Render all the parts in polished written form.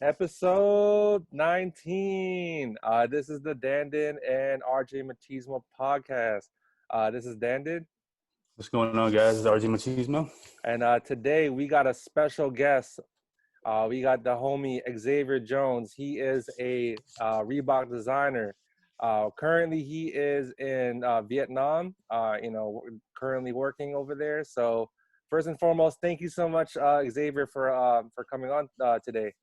Episode 19. This is the Dandin and RJ Machismo podcast. This is Dandin. What's going on, guys? It's RJ Machismo. And today we got a special guest. We got the homie Xavier Jones. He is a Reebok designer. Currently, he is in Vietnam, currently working over there. So first and foremost, thank you so much, Xavier, for coming on today.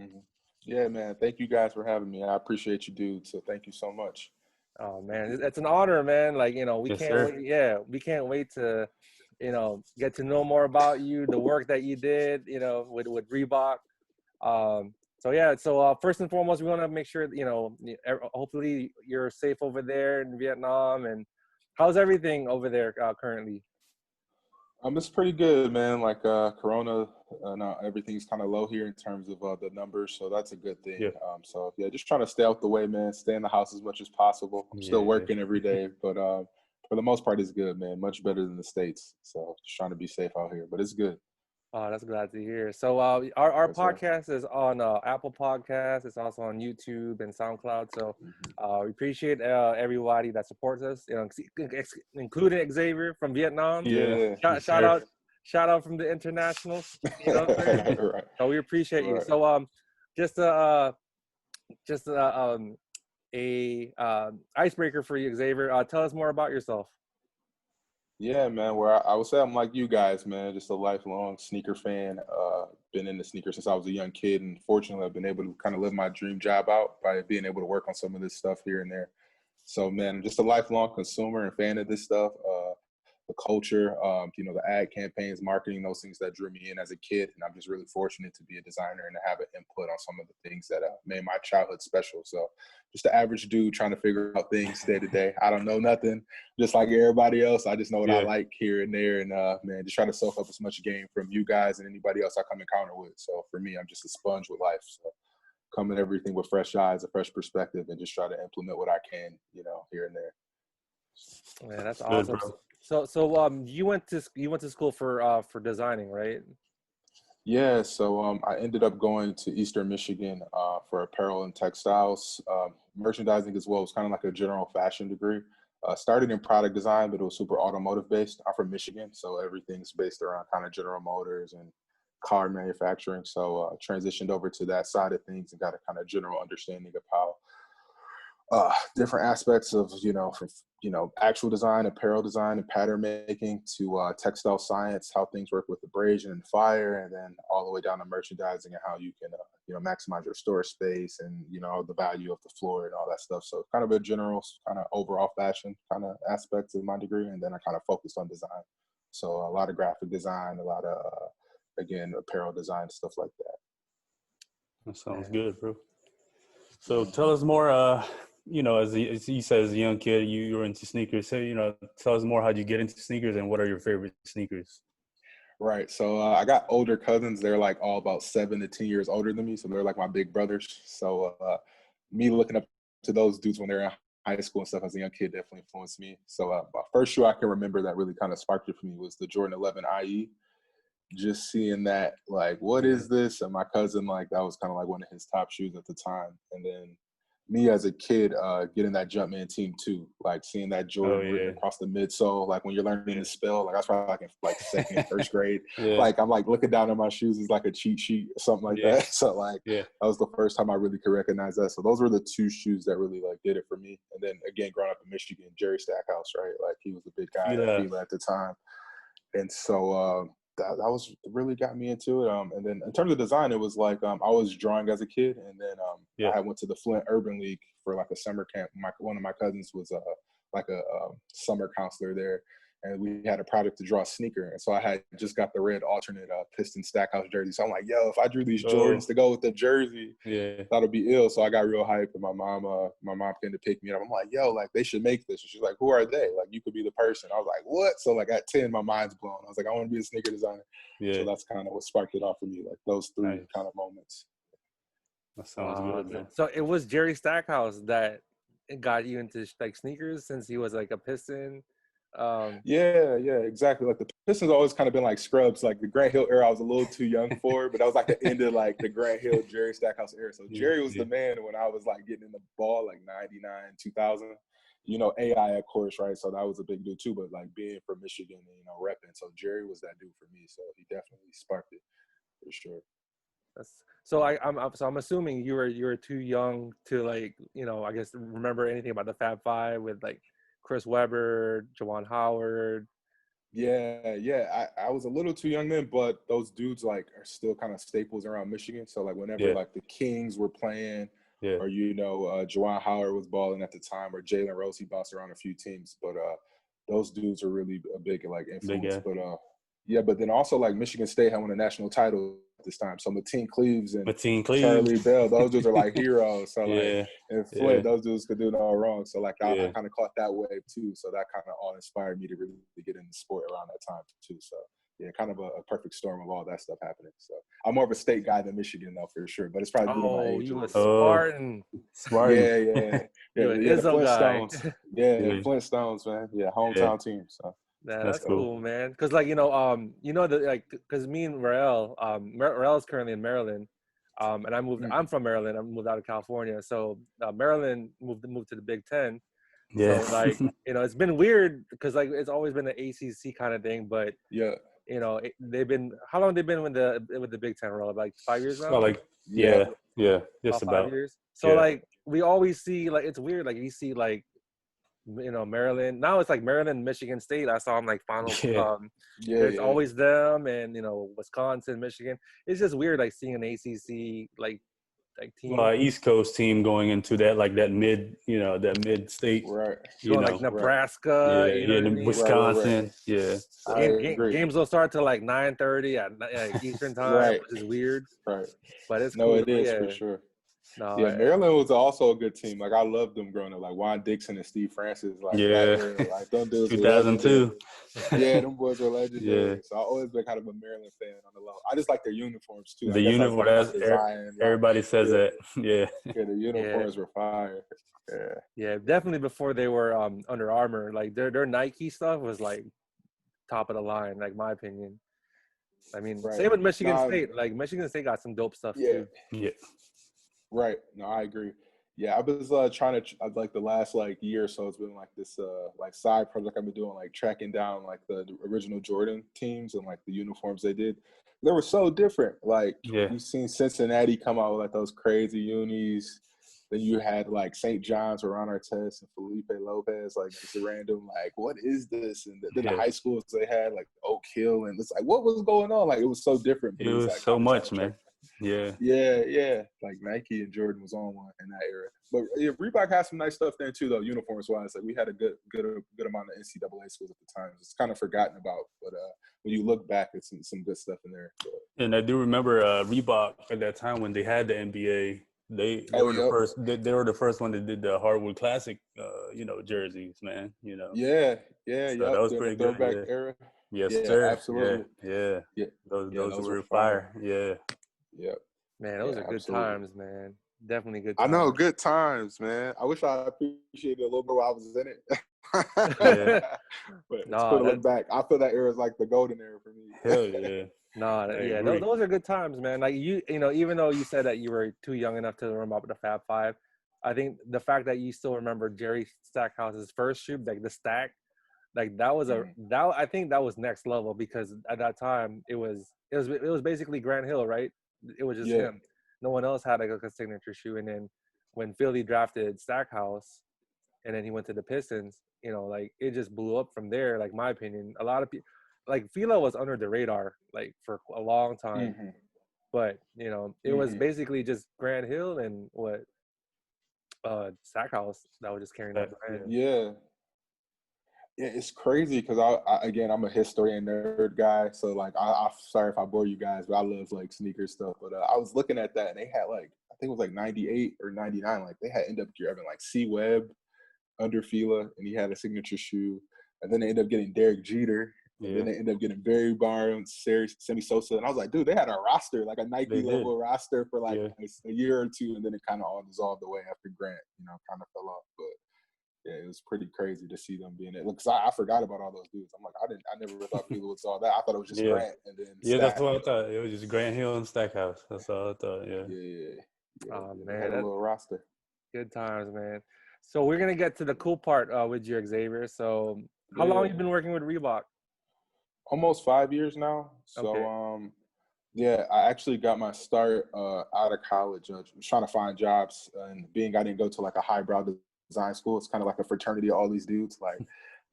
Mm-hmm. Yeah, man. Thank you guys for having me. I appreciate you, dude. So thank you so much. Oh man, it's an honor, man. Like, we Yes, can't sir. wait. Yeah, we can't wait to, get to know more about you, the work that you did, with Reebok. So first and foremost, we want to make sure, hopefully you're safe over there in Vietnam. And how's everything over there currently? It's pretty good, man. Like Corona, no, everything's kind of low here in terms of the numbers, so that's a good thing. Yeah. Just trying to stay out the way, man. Stay in the house as much as possible. I'm still working every day, but for the most part, it's good, man. Much better than the States. So just trying to be safe out here, but it's good. Oh, that's glad to hear. So our podcast is on Apple Podcasts. It's also on YouTube and SoundCloud. So we appreciate everybody that supports us, including Xavier from Vietnam. Yeah. Shout out from the internationals. Right. So we appreciate you. Right. So icebreaker for you, Xavier. Tell us more about yourself. Yeah, man. I would say I'm like you guys, man. Just a lifelong sneaker fan. Been into sneakers since I was a young kid, and fortunately, I've been able to kind of live my dream job out by being able to work on some of this stuff here and there. So, man, I'm just a lifelong consumer and fan of this stuff. The culture, the ad campaigns, marketing, those things that drew me in as a kid. And I'm just really fortunate to be a designer and to have an input on some of the things that made my childhood special. So just the average dude trying to figure out things day to day. I don't know nothing, just like everybody else. I just know what I like here and there. And, man, just try to soak up as much game from you guys and anybody else I come encounter with. So for me, I'm just a sponge with life. So come at everything with fresh eyes, a fresh perspective, and just try to implement what I can, here and there. Yeah, that's awesome. So you went to school for designing, right? Yeah, so I ended up going to Eastern Michigan for apparel and textiles, merchandising as well. It was kind of like a general fashion degree. Started in product design, but it was super automotive based. I'm from Michigan, so everything's based around kind of General Motors and car manufacturing. So transitioned over to that side of things and got a kind of general understanding of how different aspects of, from actual design, apparel design, and pattern making to textile science, how things work with abrasion and fire, and then all the way down to merchandising and how you can, maximize your store space and, the value of the floor and all that stuff. So kind of a general kind of overall fashion kind of aspects of my degree. And then I kind of focused on design. So a lot of graphic design, a lot of, again, apparel design, stuff like that. That sounds good, bro. So tell us more, as you said, as a young kid, you were into sneakers. So, tell us more, how'd you get into sneakers and what are your favorite sneakers? Right. So I got older cousins. They're like all about 7 to 10 years older than me. So they're like my big brothers. So me looking up to those dudes when they're in high school and stuff as a young kid definitely influenced me. So my first shoe I can remember that really kind of sparked it for me was the Jordan 11 IE. Just seeing that, like, what is this? And my cousin, like, that was kind of like one of his top shoes at the time. And then me as a kid, getting that Jumpman Team 2, like seeing that Jordan written across the midsole, like when you're learning to spell, like I was probably like in like second, first grade. Like I'm like looking down at my shoes is like a cheat sheet or something like that. So like that was the first time I really could recognize that. So those were the two shoes that really like did it for me. And then again, growing up in Michigan, Jerry Stackhouse, right? Like he was the big guy at the time. And so that was really got me into it. And then in terms of design, it was like I was drawing as a kid, and then I went to the Flint Urban League for like a summer camp. One of my cousins was a summer counselor there, and we had a project to draw a sneaker. And so I had just got the red alternate Piston Stackhouse jersey. So I'm like, yo, if I drew these Jordans to go with the jersey, that'll be ill. So I got real hype, and my mom came to pick me up. I'm like, yo, like they should make this. And she's like, who are they? Like you could be the person. I was like, what? So like at 10, my mind's blown. I was like, I want to be a sneaker designer. So that's kind of what sparked it off for me, like those three kind of moments. That sounds good, man. So it was Jerry Stackhouse that got you into like sneakers since he was like a Piston. Yeah, exactly. Like the Pistons always kind of been like scrubs. Like the Grant Hill era, I was a little too young for, but that was like the end of like the Grant Hill, Jerry Stackhouse era. So Jerry was the man when I was like getting in the ball, like 99, 2000. You know, AI, of course, right? So that was a big dude too. But like being from Michigan and, you know, repping. So Jerry was that dude for me. So he definitely sparked it for sure. I'm assuming you were too young to, like, you know, I guess remember anything about the Fab Five with like Chris Webber, Juwan Howard. Yeah. I was a little too young then, but those dudes like are still kind of staples around Michigan. So like whenever like the Kings were playing, or you know, Juwan Howard was balling at the time, or Jalen Rose, he bounced around a few teams, but those dudes are really a big like influence. But but then also like Michigan State had won a national title at this time. So Mateen Cleaves and Charlie Bell, those dudes are like heroes. So like and Flint, those dudes could do no wrong. So like I kind of caught that wave too. So that kind of all inspired me to really get into sport around that time too. So yeah, kind of a perfect storm of all that stuff happening. So I'm more of a state guy than Michigan though, for sure. But it's probably due to my age. You a Spartan. Yeah. The Flintstones. Flintstones, man. Yeah, hometown team. So that's cool, man. Because like, you know the like, because me and Rael, Rael is currently in Maryland, and I'm from Maryland. I moved out of California, so Maryland moved to the Big Ten. So like, you know, it's been weird because like it's always been an ACC kind of thing, but you know, how long they been with the Big Ten, Rael? Like 5 years now. So like just about 5 years. So like we always see, like, it's weird, like you see like, you know, Maryland. Now it's like Maryland, Michigan State. I saw them like finals. There's always them, and you know, Wisconsin, Michigan. It's just weird, like seeing an ACC like team. East Coast team going into that mid state, right? You know, like Nebraska, you know what I mean? Wisconsin, Games will start till like 9:30 at Eastern time, which is weird. Right. But it's cool. No, it is for sure. No, Maryland was also a good team. Like I loved them growing up. Like Juan Dixon and Steve Francis. Like like them dudes. 2002. Them boys were legendary. So I always been kind of a Maryland fan on the low. I just like their uniforms too. The uniform, everybody says that. The uniforms were fire. Definitely before they were Under Armour. Like their Nike stuff was like top of the line, like my opinion. I mean, same with Michigan State. Like Michigan State got some dope stuff too. Right. No, I agree. Yeah, I was trying to like the last like year or so. It's been like this like side project I've been doing, like tracking down like the original Jordan teams and like the uniforms they did. They were so different. Like you've seen Cincinnati come out with like those crazy unis. Then you had like St. John's, Ron Artest, and Felipe Lopez, like just a random like, what is this? And then the high schools they had like Oak Hill, and it's like, what was going on? Like it was so different. It was like, so much, man. Yeah. Like Nike and Jordan was on one in that era. But Reebok had some nice stuff there too, though, uniforms wise. Like we had a good amount of NCAA schools at the time. It's kind of forgotten about, but when you look back, it's some good stuff in there. But. And I do remember Reebok at that time when they had the NBA. They were the first. They were the first one that did the Hardwood Classic, jerseys, man. You know. So that was pretty good. Throwback era. Yes, sir. Absolutely. Yeah. Those were fire. Yeah. Man, those are good times, man. Definitely good times. I know, good times, man. I wish I appreciated it a little more while I was in it. But it's cool to look back. I feel that era is like the golden era for me. Hell yeah. Those are good times, man. Like you know, even though you said that you were too young enough to remember about the Fab Five, I think the fact that you still remember Jerry Stackhouse's first shoe, like the stack, like that was I think that was next level, because at that time it was basically Grant Hill, right? It was just him. No one else had like a signature shoe. And then when Philly drafted Stackhouse, and then he went to the Pistons, you know, like it just blew up from there. Like my opinion, a lot of people, like Fila was under the radar like for a long time, but you know, it was basically just Grant Hill and Stackhouse that was just carrying that brand. Yeah, it's crazy because I'm a historian nerd guy, so like I'm sorry if I bore you guys, but I love like sneaker stuff. But I was looking at that, and they had like, I think it was like 98 or 99, like they had end up having like C Webb under Fila, and he had a signature shoe, and then they ended up getting Derek Jeter, and then they ended up getting Barry Bonds, Sammy Sosa, and I was like, dude, they had a roster, like a Nike level roster for like a year or two, and then it kind of all dissolved away after Grant, kind of fell off. But yeah, it was pretty crazy to see them being it. Because I forgot about all those dudes. I'm like, I never thought people would saw that. I thought it was just Grant and then Yeah, that's what I Stack. thought. It was just Grant Hill and Stackhouse. That's all I thought. Yeah. Oh They had man, a little roster. good times, man. So we're gonna get to the cool part with you, Xavier. So how long you been working with Reebok? Almost 5 years now. So Okay. yeah, I actually got my start out of college. Trying to find jobs, and being I didn't go to like a highbrow design school. It's kind of like a fraternity of all these dudes. Like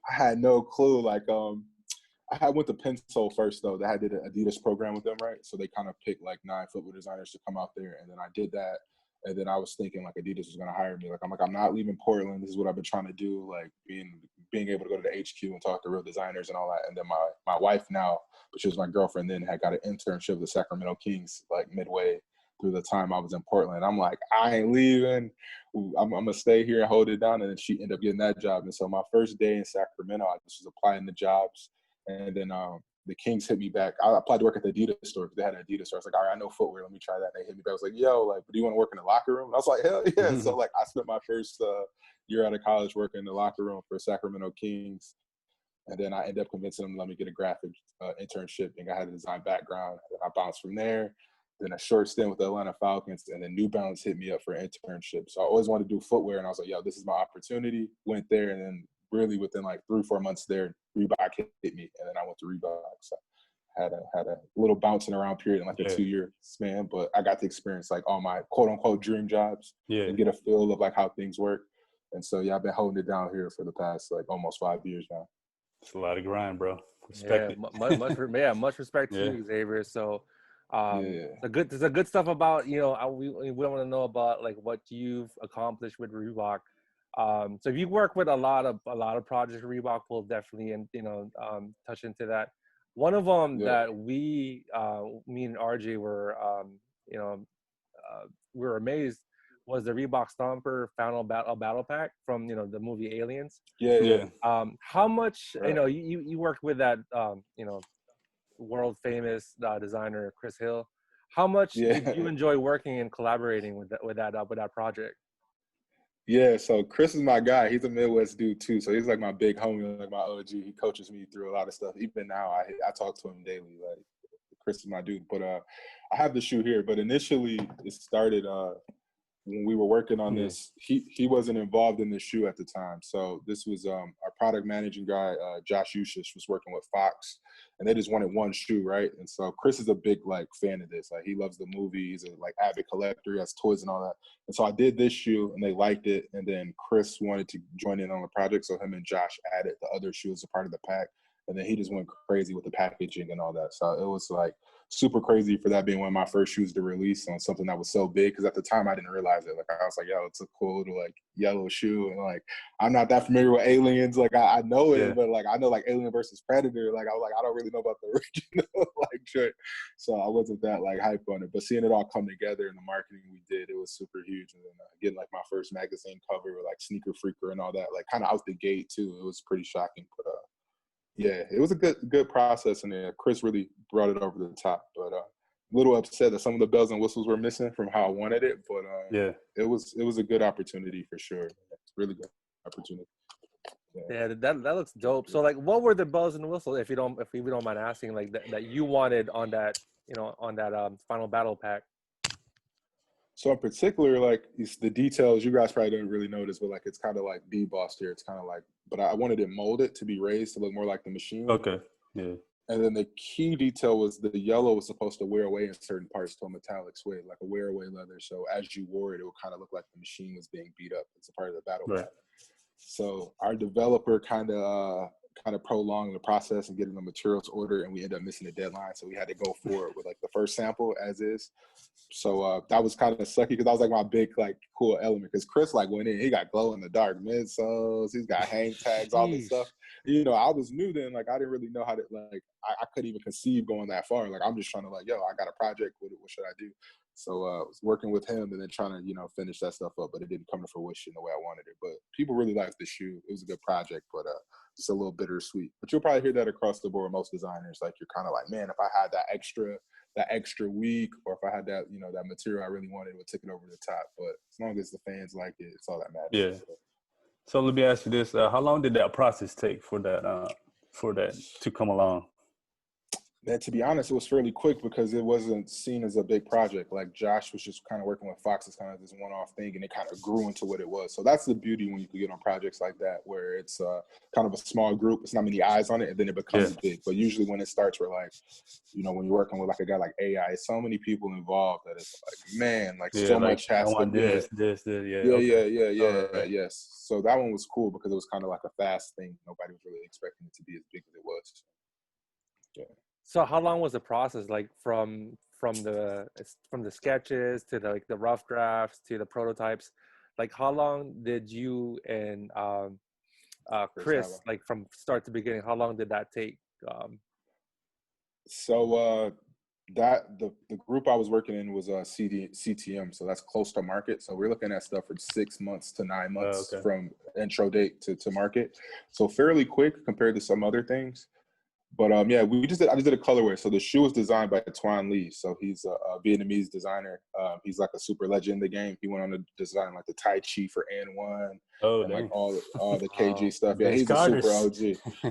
I had no clue. Like I had went to Pensole first though. They had did an Adidas program with them, right? So they kind of picked like 9 footwear designers to come out there, and then I did that. And then I was thinking like Adidas was gonna hire me. Like I'm not leaving Portland. This is what I've been trying to do. Like being able to go to the HQ and talk to real designers and all that. And then my wife now, but she was my girlfriend then, had got an internship with the Sacramento Kings like midway through the time I was in Portland. I'm like, I ain't leaving. I'm gonna stay here and hold it down. And then she ended up getting that job. And so my first day in Sacramento, I just was applying to jobs. And then the Kings hit me back. I applied to work at the Adidas store because they had an Adidas store. I was like, all right, I know footwear. Let me try that. And they hit me back. I was like, yo, like, do you want to work in the locker room? And I was like, hell yeah. So like, I spent my first year out of college working in the locker room for Sacramento Kings. And then I ended up convincing them to let me get a graphic internship. And I had a design background. And I bounced from there. Then a short stint with the Atlanta Falcons. And then New Balance hit me up for an internship. So I always wanted to do footwear. And I was like, yo, this is my opportunity. Went there. And then really within like 3 or 4 months there, Reebok hit me. And then I went to Reebok. So had a little bouncing around period in like a 2-year span. But I got to experience like all my quote unquote dream jobs and get a feel of like how things work. And so, yeah, I've been holding it down here for the past like almost 5 years now. It's a lot of grind, bro. Respect it. Much respect to you, Xavier. So, there's a good stuff about we want to know about like what you've accomplished with Reebok. So if you work with a lot of projects, Reebok will definitely touch into that. One of them that me and RJ were we were amazed was the Reebok Stomper Final Battle Pack from the movie Aliens. How much you worked with that world famous designer Chris Hill. How much did you enjoy working and collaborating with that project? Yeah, so Chris is my guy. He's a Midwest dude too, so he's like my big homie, like my OG. He coaches me through a lot of stuff. Even now, I talk to him daily. Like Chris is my dude. But I have the shoe here. But initially, it started when we were working on this. He wasn't involved in the shoe at the time. So this was our product managing guy, Josh Ushish, was working with Fox, and they just wanted one shoe, right? And so Chris is a big like fan of this. Like he loves the movie. He's a like avid collector. He has toys and all that. And so I did this shoe, and they liked it. And then Chris wanted to join in on the project, so him and Josh added the other shoe as a part of the pack. And then he just went crazy with the packaging and all that. So it was like super crazy for that being one of my first shoes to release on something that was so big. Because at the time I didn't realize it. Like I was like, yo, it's a cool little like yellow shoe. And like I'm not that familiar with Aliens. Like I know it, but like I know like Alien versus Predator. Like I was like, I don't really know about the original like trick. So I wasn't that like hype on it. But seeing it all come together in the marketing we did, it was super huge. And then getting like my first magazine cover with like Sneaker Freaker and all that, like kind of out the gate too. It was pretty shocking. But yeah, it was a good process, and then Chris really brought it over the top. But a little upset that some of the bells and whistles were missing from how I wanted it. But it was a good opportunity for sure. Really good opportunity. Yeah, that looks dope. So like, what were the bells and whistles, if we don't mind asking, like that you wanted on that Final Battle Pack? So in particular, like it's the details, you guys probably didn't really notice, but like it's kind of like debossed here. It's kind of like, but I wanted it molded to be raised to look more like the machine. Okay. Yeah. And then the key detail was the yellow was supposed to wear away in certain parts to a metallic suede, like a wear away leather. So as you wore it, it would kind of look like the machine was being beat up. It's a part of the battle pack. So our developer kind of prolonged the process and getting the materials ordered, and we ended up missing the deadline. So we had to go forward with like the first sample as is. So that was kind of sucky because that was like my big like cool element. Because Chris like went in, he got glow in the dark midsoles, he's got hang tags, all this stuff. I was new then, like I didn't really know how to like I couldn't even conceive going that far. Like I'm just trying to like, yo, I got a project. What should I do? So I was working with him and then trying to, finish that stuff up, but it didn't come to fruition the way I wanted it. But people really liked the shoe. It was a good project, but just a little bittersweet. But you'll probably hear that across the board. Most designers, like you're kind of like, man, if I had that extra week, or if I had that, that material I really wanted, it would take it over the top. But as long as the fans like it, it's all that matters. Yeah. So let me ask you this: how long did that process take for that to come along? And to be honest, it was fairly quick because it wasn't seen as a big project. Like Josh was just kind of working with Fox as kind of this one-off thing, and it kind of grew into what it was. So that's the beauty when you can get on projects like that, where it's kind of a small group. It's not many eyes on it, and then it becomes big. But usually when it starts, we're like, you know, when you're working with like a guy like AI, so many people involved that it's like, man, like so like, much has to be. Yes. So that one was cool because it was kind of like a fast thing. Nobody was really expecting it to be as big as it was. Yeah. So how long was the process, like from the sketches to the rough drafts to the prototypes? Like how long did you and Chris, like from start to beginning, how long did that take? So that the group I was working in was CTM, so that's close to market. So we're looking at stuff for 6 months to 9 months from intro date to market. So fairly quick compared to some other things. But yeah, I just did a colorway. So the shoe was designed by Tuan Lee. So he's a Vietnamese designer. He's like a super legend in the game. He went on to design like the Tai Chi for N1 and like all the KG stuff. Yeah, he's a super OG.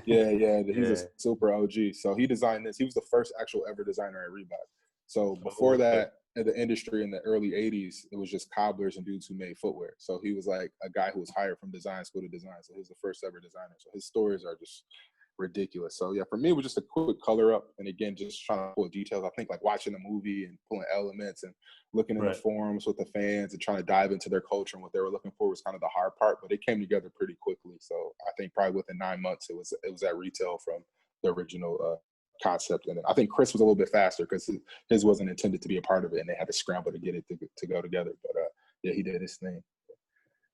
He's a super OG. So he designed this. He was the first actual ever designer at Reebok. So before that, in the industry in the early 80s, it was just cobblers and dudes who made footwear. So he was like a guy who was hired from design school to design. So he was the first ever designer. So his stories are just ridiculous. So yeah, for me, it was just a quick color up, and again, just trying to pull details. I think like watching the movie and pulling elements and looking in the forums with the fans and trying to dive into their culture and what they were looking for was kind of the hard part, but it came together pretty quickly. So I think probably within 9 months, it was at retail from the original concept. And I think Chris was a little bit faster because his wasn't intended to be a part of it, and they had to scramble to get it to go together. But yeah, he did his thing.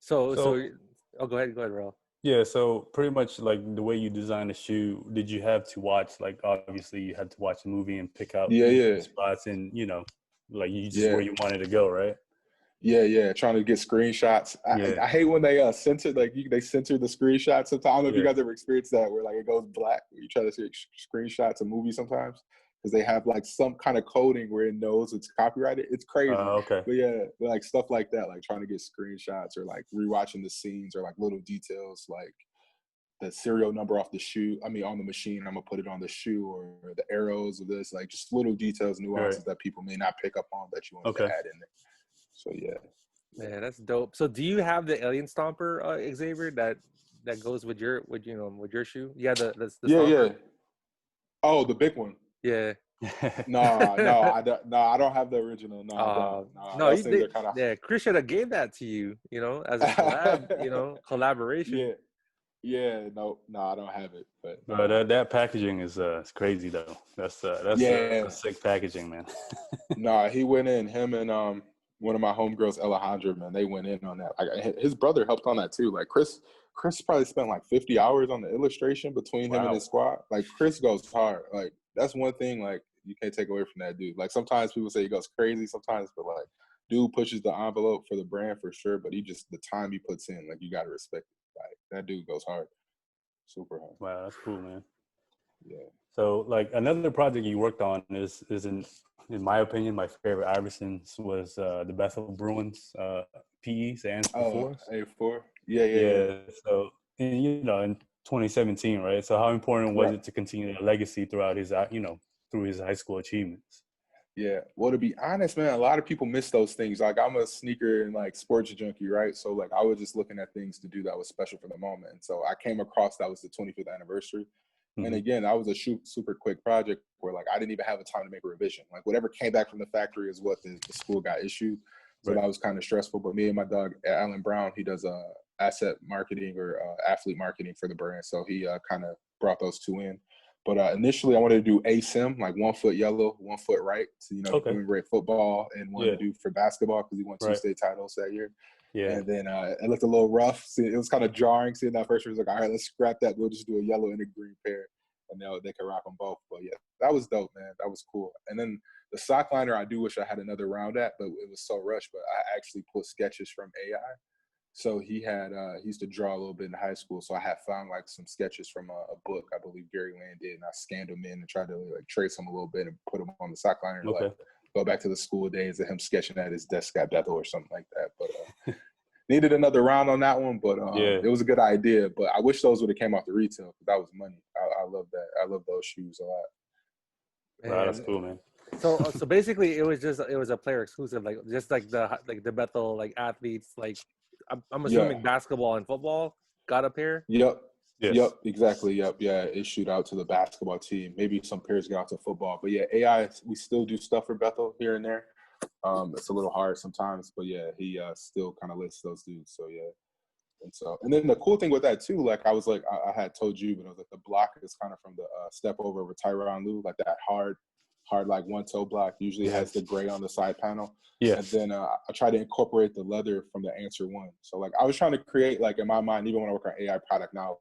So go ahead, Ro. Yeah, so pretty much like the way you design the shoe, did you have to watch, like obviously you had to watch the movie and pick out spots and, you know, like you just where you wanted to go, right? Yeah, trying to get screenshots. I hate when they censor, like they censor the screenshots sometimes. I don't know if you guys ever experienced that where like it goes black when you try to see screenshots of movies sometimes because they have like some kind of coding where it knows it's copyrighted. It's crazy. But yeah, like stuff like that, like trying to get screenshots or like rewatching the scenes or like little details like the serial number off the shoe. I mean, on the machine, I'm gonna put it on the shoe or the arrows of this, like just little details, nuances that people may not pick up on that you want to add in there. So yeah. Man, that's dope. So do you have the Alien Stomper, Xavier, that goes with your shoe? Yeah, the Stomper? Oh, the big one. Yeah. No, I don't have the original. Those things are kind of. Yeah, Chris should have gave that to you, you know, as a collab, collaboration. Yeah, no, I don't have it. But that packaging is crazy though. That's sick packaging, man. He went in. Him and one of my homegirls, Alejandra, man, they went in on that. Like his brother helped on that too. Like Chris probably spent like 50 hours on the illustration between him and his squad. Like Chris goes hard. Like that's one thing like you can't take away from that dude. Like sometimes people say he goes crazy sometimes, but like dude pushes the envelope for the brand for sure. But the time he puts in, like you gotta respect it. Like that dude goes hard. Super hard. Wow, that's cool, man. Yeah. So like another project you worked on is in my opinion, my favorite Iverson's was the Bethel Bruins PE, stands for A4. Yeah. So, in 2017, right? So how important was it to continue the legacy throughout his, through his high school achievements? Yeah. Well, to be honest, man, a lot of people miss those things. Like I'm a sneaker and like sports junkie, right? So like I was just looking at things to do that was special for the moment. And so I came across that was the 25th anniversary. And again, that was a super quick project where like I didn't even have the time to make a revision. Like whatever came back from the factory is what the school got issued. So that was kind of stressful. But me and my dog, Allen Brown, he does asset marketing or athlete marketing for the brand. So he kind of brought those two in. But initially I wanted to do ASIM, like 1 foot yellow, 1 foot right. So, commemorate football and wanted to do for basketball because he won 2 state titles that year. Yeah. And then it looked a little rough. It was kind of jarring seeing that first. It was like, all right, let's scrap that. We'll just do a yellow and a green pair. And they could rock them both. But yeah, that was dope, man. That was cool. And then the sock liner, I do wish I had another round at, but it was so rushed. But I actually pulled sketches from AI. So he used to draw a little bit in high school. So I had found like some sketches from a book I believe Gary Land did. And I scanned them in and tried to like trace them a little bit and put them on the sock liner. Like, go back to the school days of him sketching at his desk at Bethel or something like that. But needed another round on that one, but Yeah. it was a good idea. But I wish those would have came off the retail because that was money. I love that. I love those shoes a lot. Wow, that's And cool, man. so basically, it was a player exclusive, like just like the Bethel like athletes, like I'm Yeah. assuming basketball and football got a pair. Yep. Yes. Yep, exactly. Yep, yeah. It shoot out to the basketball team. Maybe some pairs get out to football, but yeah, AI. We still do stuff for Bethel here and there. It's a little hard sometimes, but yeah, he still kind of lists those dudes. So yeah, and then the cool thing with that too, like I was like I had told you, but I was like the block is kind of from the step over with Tyronn Lue, like that hard like one toe block. Usually has the gray on the side panel. Yeah. And then I try to incorporate the leather from the Answer One. So like I was trying to create, like in my mind, even when I work on AI product now,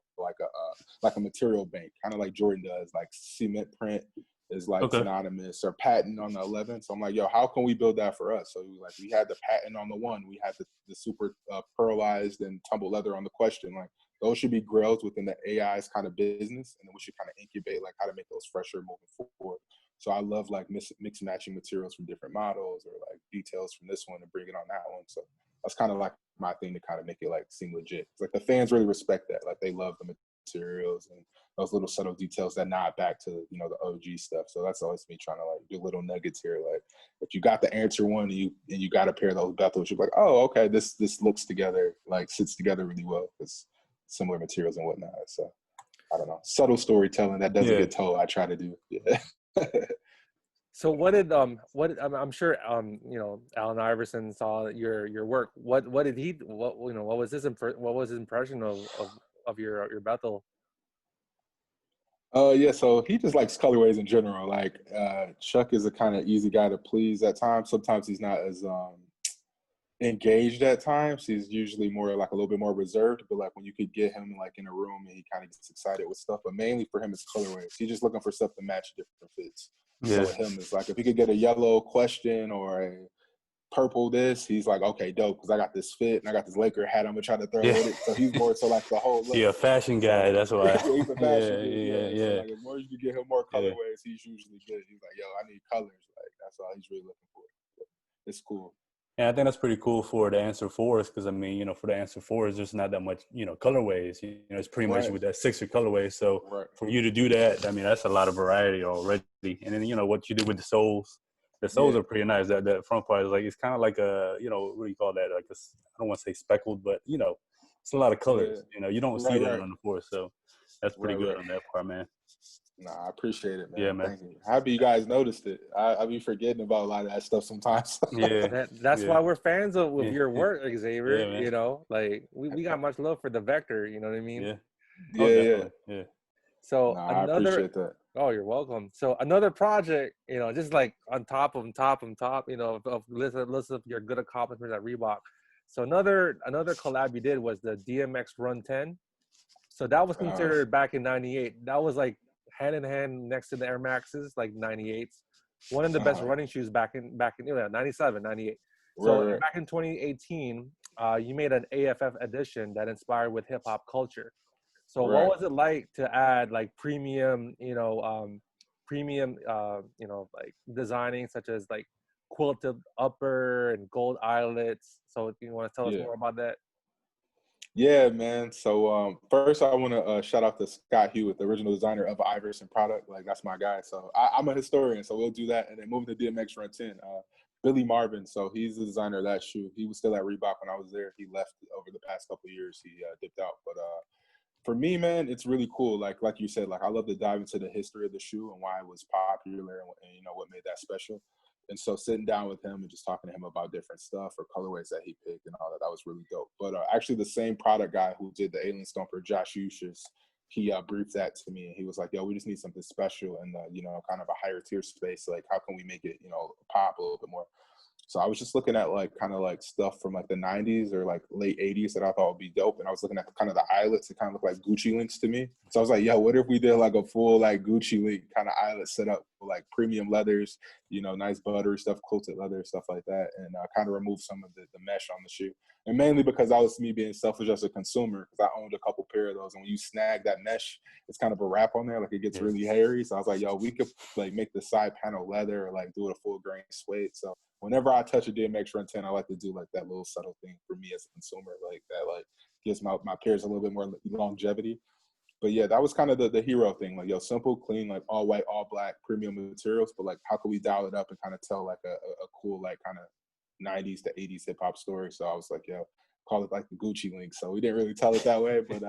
like a material bank, kind of like Jordan does, like cement print is like synonymous, or patent on the 11. So I'm like, yo, how can we build that for us? So we had the patent on the one, we had the super pearlized and tumbled leather on the question. Like those should be grails within the AI's kind of business, and then we should kind of incubate like how to make those fresher moving forward. So I love like mix matching materials from different models, or like details from this one and bring it on that one. So that's kind of like my thing to kind of make it like seem legit. It's like the fans really respect that. Like they love the materials and those little subtle details that nod back to, you know, the OG stuff. So that's always me trying to like do little nuggets here. Like if you got the Answer One and you got a pair of those Bethels, you're like, oh, okay, this looks together, like sits together really well. It's similar materials and whatnot. So I don't know, subtle storytelling that doesn't get told. I try to do. Yeah. So I'm sure you know, Allen Iverson saw your work. What did he what was his impression of your Bethel? Yeah, so he just likes colorways in general. Like Chuck is a kind of easy guy to please at times. Sometimes he's not as engaged at times. He's usually more like a little bit more reserved, but like when you could get him like in a room and he kind of gets excited with stuff, but mainly for him it's colorways. He's just looking for stuff to match different fits. Yeah. So with him it's like if he could get a yellow question or a purple this, he's like, okay, dope, because I got this fit and I got this Laker hat I'm gonna try to throw with it. So he's more so like the whole look. Yeah, fashion guy, that's why. Yeah, he's a fashion dude. Yeah. So like as more as you get him more colorways, he's usually good. He's like, yo, I need colors. Like that's all he's really looking for. It's cool. And I think that's pretty cool for the Answer 4s, because I mean, you know, for the Answer 4s, there's not that much, you know, colorways. You know, it's pretty much with that 6er colorway. So for you to do that, I mean, that's a lot of variety already. And then, you know, what you do with the soles are pretty nice. That front part is like, it's kind of like a, you know, what do you call that? Like I don't want to say speckled, but you know, it's a lot of colors. You know, you don't see that on the 4, so that's pretty good on that part, man. Nah, I appreciate it, man. Yeah, man. Thank you. Happy you guys noticed it. I be forgetting about a lot of that stuff sometimes. Yeah. That's why we're fans of your work, Xavier. Yeah, you know, like we got much love for the Vector. You know what I mean? Yeah. So I appreciate that. Oh, you're welcome. So another project, you know, just like on top, you know, of list of your good accomplishments at Reebok. So another collab you did was the DMX Run 10. So that was considered back in '98. That was like hand in hand next to the Air Maxes, like '98s. One of the best running shoes back in you know, '97, '98. So back in 2018, you made an AFF edition that inspired with hip hop culture. So what was it like to add like premium, you know, you know, like designing such as like quilted upper and gold eyelets? So you want to tell us more about that? Yeah, man. So first I want to shout out to Scott Hewitt, the original designer of Iverson product. Like that's my guy. So I'm a historian, so we'll do that. And then moving to DMX Run 10, Billy Marvin. So he's the designer of that shoe. He was still at Reebok when I was there. He left over the past couple of years. He dipped out. But for me, man, it's really cool. Like you said, like I love to dive into the history of the shoe and why it was popular and you know what made that special. And so sitting down with him and just talking to him about different stuff or colorways that he picked and all that, that was really dope. But actually the same product guy who did the Alien Stomper, Josh Eustace, he briefed that to me and he was like, yo, we just need something special in the, you know, kind of a higher tier space. Like how can we make it, you know, pop a little bit more? So I was just looking at like kind of like stuff from like the 90s or like late 80s that I thought would be dope. And I was looking at kind of the eyelets that kind of look like Gucci links to me. So I was like, yo, what if we did like a full like Gucci link kind of eyelet setup like premium leathers, you know, nice buttery stuff, quilted leather, stuff like that, and kind of remove some of the mesh on the shoe. And mainly because that was me being selfish as a consumer, because I owned a couple pair of those, and when you snag that mesh, it's kind of a wrap on there, like it gets really hairy. So I was like, yo, we could like make the side panel leather or like do it a full grain suede. So whenever I touch a DMX Run 10, I like to do like that little subtle thing for me as a consumer, like that, like gives my pairs a little bit more longevity. But yeah, that was kind of the hero thing. Like, yo, simple, clean, like all white, all black, premium materials. But like, how can we dial it up and kind of tell like a cool, like kind of 90s to 80s hip hop story? So I was like, yo, call it like the Gucci link. So we didn't really tell it that way, but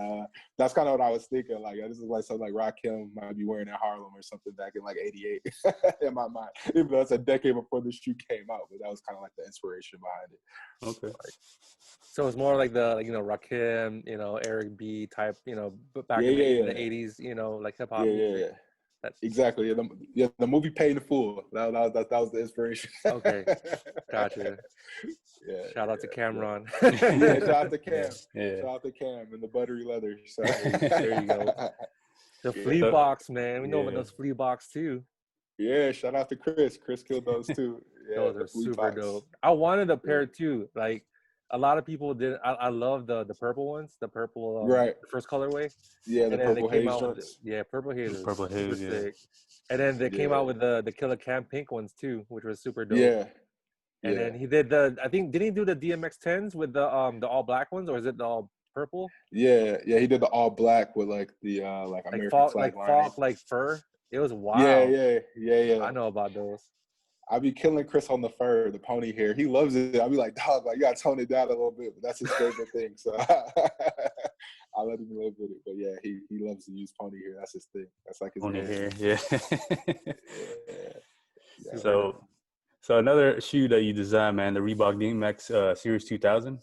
that's kind of what I was thinking. Like, yo, this is like something like Rakim might be wearing in Harlem or something back in like '88 in my mind. Even though it's a decade before the shoe came out, but that was kind of like the inspiration behind it. Okay. So it's more like the, you know, Rakim, you know, Eric B type, you know, back in the 80s, you know, like hip hop music. Exactly. The movie Paid in Full. That was the inspiration. Okay, gotcha. Yeah. Shout out to Cameron. Yeah, shout out to Cam. Yeah. Shout out to Cam and the buttery leather. So. There you go. The flea box, man. We know about those flea box too. Yeah, shout out to Chris. Chris killed those too. Yeah, those are super dope. I wanted a pair too. Like a lot of people did. I love the purple ones, the purple right. The first colorway. Yeah, the purple haze joints. Purple haze. Purple haze, sick. And then they came out with the Killer Cam pink ones too, which was super dope. Yeah. And then he did I think, did he do the DMX 10s with the all black ones, or is it the all purple? Yeah, he did the all black with like the like American flag lining. Like fur. It was wild. Yeah. I know about those. I be killing Chris on the fur, the pony hair. He loves it. I be like, dog, like you gotta tone it down a little bit, but that's his favorite thing. So I let him live with it. But yeah, he loves to use pony hair. That's his thing. That's like his pony hair. Yeah. So another shoe that you designed, man, the Reebok DMX Series 2000.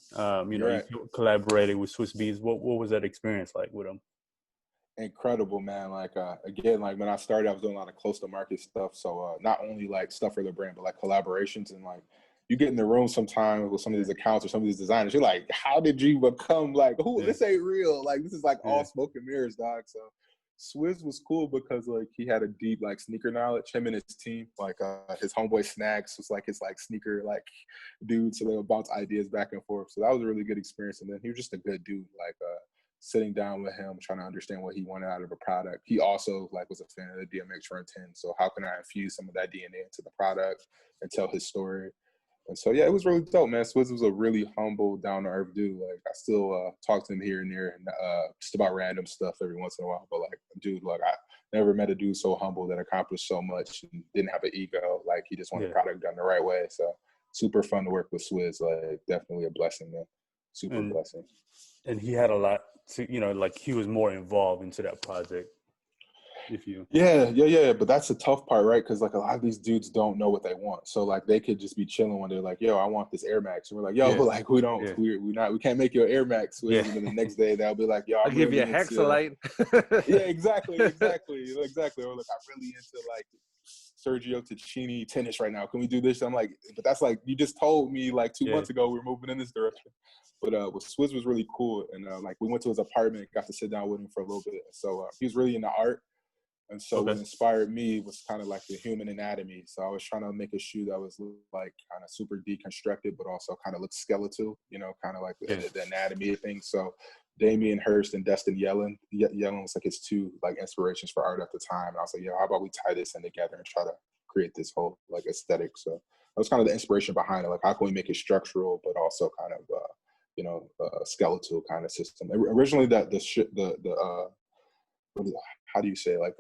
You collaborated with Swizz Beats. What was that experience like with them? Incredible, man. Like again, like when I started, I was doing a lot of close to market stuff. So not only like stuff for the brand, but like collaborations. And like you get in the room sometimes with some of these accounts or some of these designers, you're like, how did you become like, who? This ain't real. Like this is like all smoke and mirrors, dog. So Swizz was cool because like he had a deep like sneaker knowledge. Him and his team, like his homeboy Snags was like his like sneaker like dude. So they would bounce ideas back and forth. So that was a really good experience. And then he was just a good dude. Like sitting down with him, trying to understand what he wanted out of a product. He also like was a fan of the DMX Run 10. So how can I infuse some of that DNA into the product and tell his story? And so, yeah, it was really dope, man. Swizz was a really humble, down-to-earth dude. Like, I still talk to him here and there and just about random stuff every once in a while. But, like, dude, like, I never met a dude so humble that accomplished so much and didn't have an ego. Like, he just wanted the product done the right way. So, super fun to work with Swizz. Like, definitely a blessing, man. Super blessing. And he had a lot to, you know, like, he was more involved into that project. But that's the tough part, right? Because like a lot of these dudes don't know what they want, so like they could just be chilling when they're like, "Yo, I want this Air Max," and we're like, "Yo, like we don't, we can't make you an Air Max." And then the next day they'll be like, "Yo, I'll give you a Hexalite." Exactly. Or like I'm really into like Sergio Tacchini tennis right now. Can we do this? I'm like, but that's like you just told me like 2 months ago we're moving in this direction. But with Swizz was really cool, and like we went to his apartment, got to sit down with him for a little bit. So he was really into art. And so what inspired me was kind of like the human anatomy. So I was trying to make a shoe that was like kind of super deconstructed, but also kind of looked skeletal, you know, kind of like the anatomy of things. So Damien Hirst and Dustin Yellen was like his two like inspirations for art at the time. And I was like, how about we tie this in together and try to create this whole like aesthetic. So that was kind of the inspiration behind it. Like, how can we make it structural, but also kind of, skeletal kind of system. Originally how do you say, like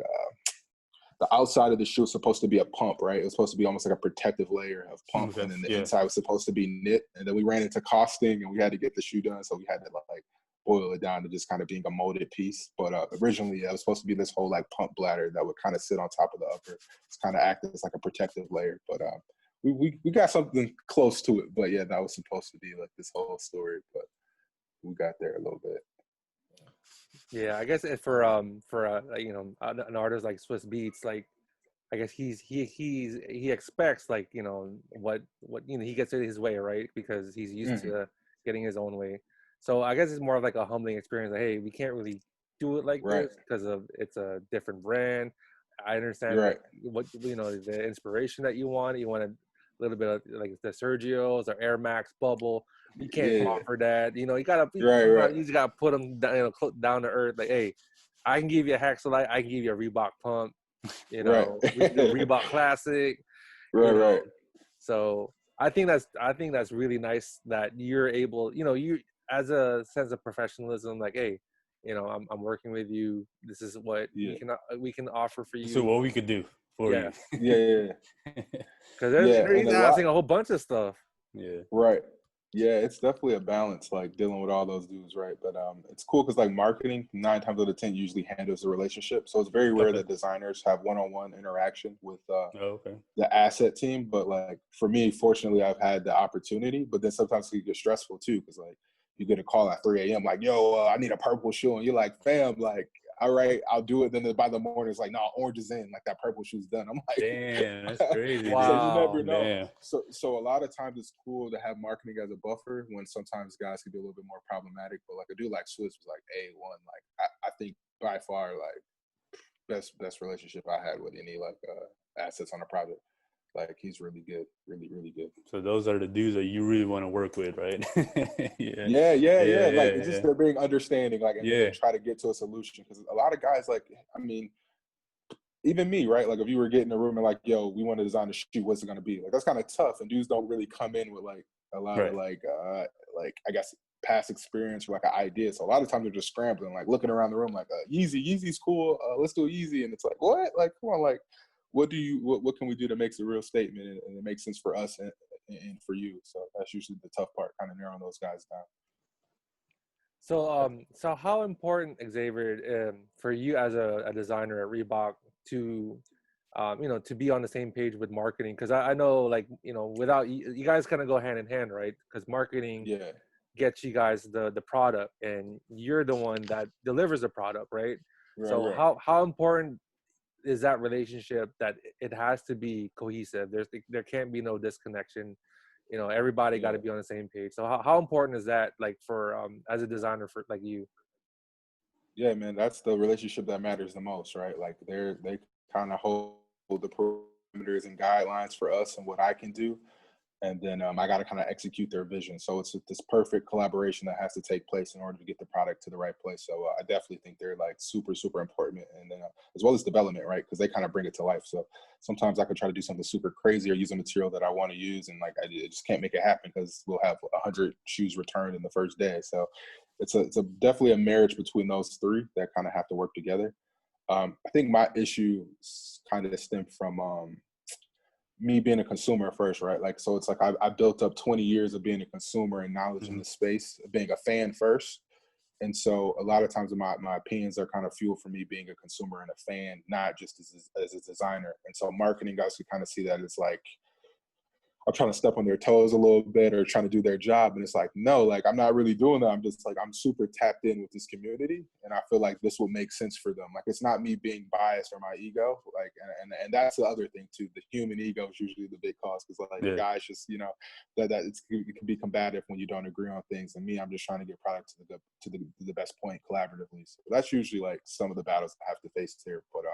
the outside of the shoe was supposed to be a pump, right? It was supposed to be almost like a protective layer of pump, and then the inside was supposed to be knit. And then we ran into costing, and we had to get the shoe done, so we had to like boil it down to just kind of being a molded piece. But originally, it was supposed to be this whole like pump bladder that would kind of sit on top of the upper. It's kind of act as like a protective layer. But we got something close to it. But yeah, that was supposed to be like this whole story. But we got there a little bit. Yeah, I guess for an artist like Swizz Beats, like I guess he expects like what he gets it his way, right? Because he's used to getting his own way. So I guess it's more of like a humbling experience. Like, hey, we can't really do it like this because of it's a different brand. I understand Right. what the inspiration that you want. You want a little bit of like the Sergios or Air Max bubble. You can't Yeah. offer that. You gotta Right. you just gotta put them down, down to earth. Like, hey, I can give you a Hexalite. I can give you a Reebok pump. Right. We can do a Reebok Classic. Right. So I think that's really nice that you're able. You as a sense of professionalism. Like, hey, I'm working with you. This is what Yeah. we can offer for you. So what we could do for you. Yeah. Because Yeah. they're And even asking a whole bunch of stuff. Yeah. Right. Yeah, it's definitely a balance, like dealing with all those dudes, right? But it's cool because like marketing, 9 times out of 10 usually handles the relationship. So it's very rare that designers have one-on-one interaction with the asset team. But like for me, fortunately, I've had the opportunity. But then sometimes it can get stressful too, because like you get a call at 3 a.m. like, yo, I need a purple shoe, and you're like, fam, like, all right, I'll do it. Then by the morning, it's like, no, orange is in. Like that purple shoe's done. I'm like, damn, that's crazy. Wow. So you never know. Damn. So a lot of times it's cool to have marketing as a buffer when sometimes guys can be a little bit more problematic. But like a dude like Swizz was like A1. Like I think by far like best relationship I had with any like assets on a private. Like he's really good, really good. So those are the dudes that you really want to work with, right? Yeah. Like it's just they're being understanding, like, and then try to get to a solution. Because a lot of guys, like, I mean, even me, right? Like if you were getting a room and like, yo, we want to design a shoe, what's it gonna be? Like that's kind of tough. And dudes don't really come in with like a lot of like I guess past experience or like an idea. So a lot of times they're just scrambling, like looking around the room, like Yeezy's cool. Let's do Yeezy. And it's like, what? Like, come on, like, what can we do that makes a real statement and it makes sense for us and for you? So that's usually the tough part, kind of narrowing those guys down. So how important, Xavier, for you as a designer at Reebok to to be on the same page with marketing? Because I know, like, without you guys kind of go hand in hand, right? Because marketing gets you guys the product, and you're the one that delivers the product, right? So how important is that relationship that it has to be cohesive? There can't be no disconnection. Everybody got to be on the same page. So how important is that, like, for as a designer for like you? Yeah, man, that's the relationship that matters the most, right? Like they kind of hold the parameters and guidelines for us and what I can do. And then I got to kind of execute their vision. So it's this perfect collaboration that has to take place in order to get the product to the right place. So I definitely think they're like super important. And then as well as development, right? Because they kind of bring it to life. So sometimes I could try to do something super crazy or use a material that I want to use. And like, I just can't make it happen because we'll have 100 shoes returned in the first day. So it's definitely a marriage between those three that kind of have to work together. I think my issue kind of stemmed from me being a consumer first, right? Like, so it's like I built up 20 years of being a consumer and knowledge in the space, being a fan first. And so a lot of times my opinions are kind of fueled for me being a consumer and a fan, not just as a designer. And so marketing guys could kind of see that it's like, I'm trying to step on their toes a little bit or trying to do their job. And it's like, no, like, I'm not really doing that. I'm just like, I'm super tapped in with this community. And I feel like this will make sense for them. Like, it's not me being biased or my ego. Like, and that's the other thing too. The human ego is usually the big cause. Cause like guys just, it can be combative when you don't agree on things. And me, I'm just trying to get product to the best point collaboratively. So that's usually like some of the battles I have to face here. But,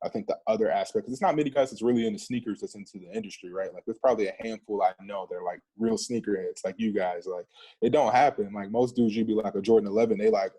I think the other aspect, because it's not many guys that's really into sneakers that's into the industry, right? Like, there's probably a handful I know they're like real sneakerheads, like you guys. Like, it don't happen. Like, most dudes, you'd be like a Jordan 11, they like,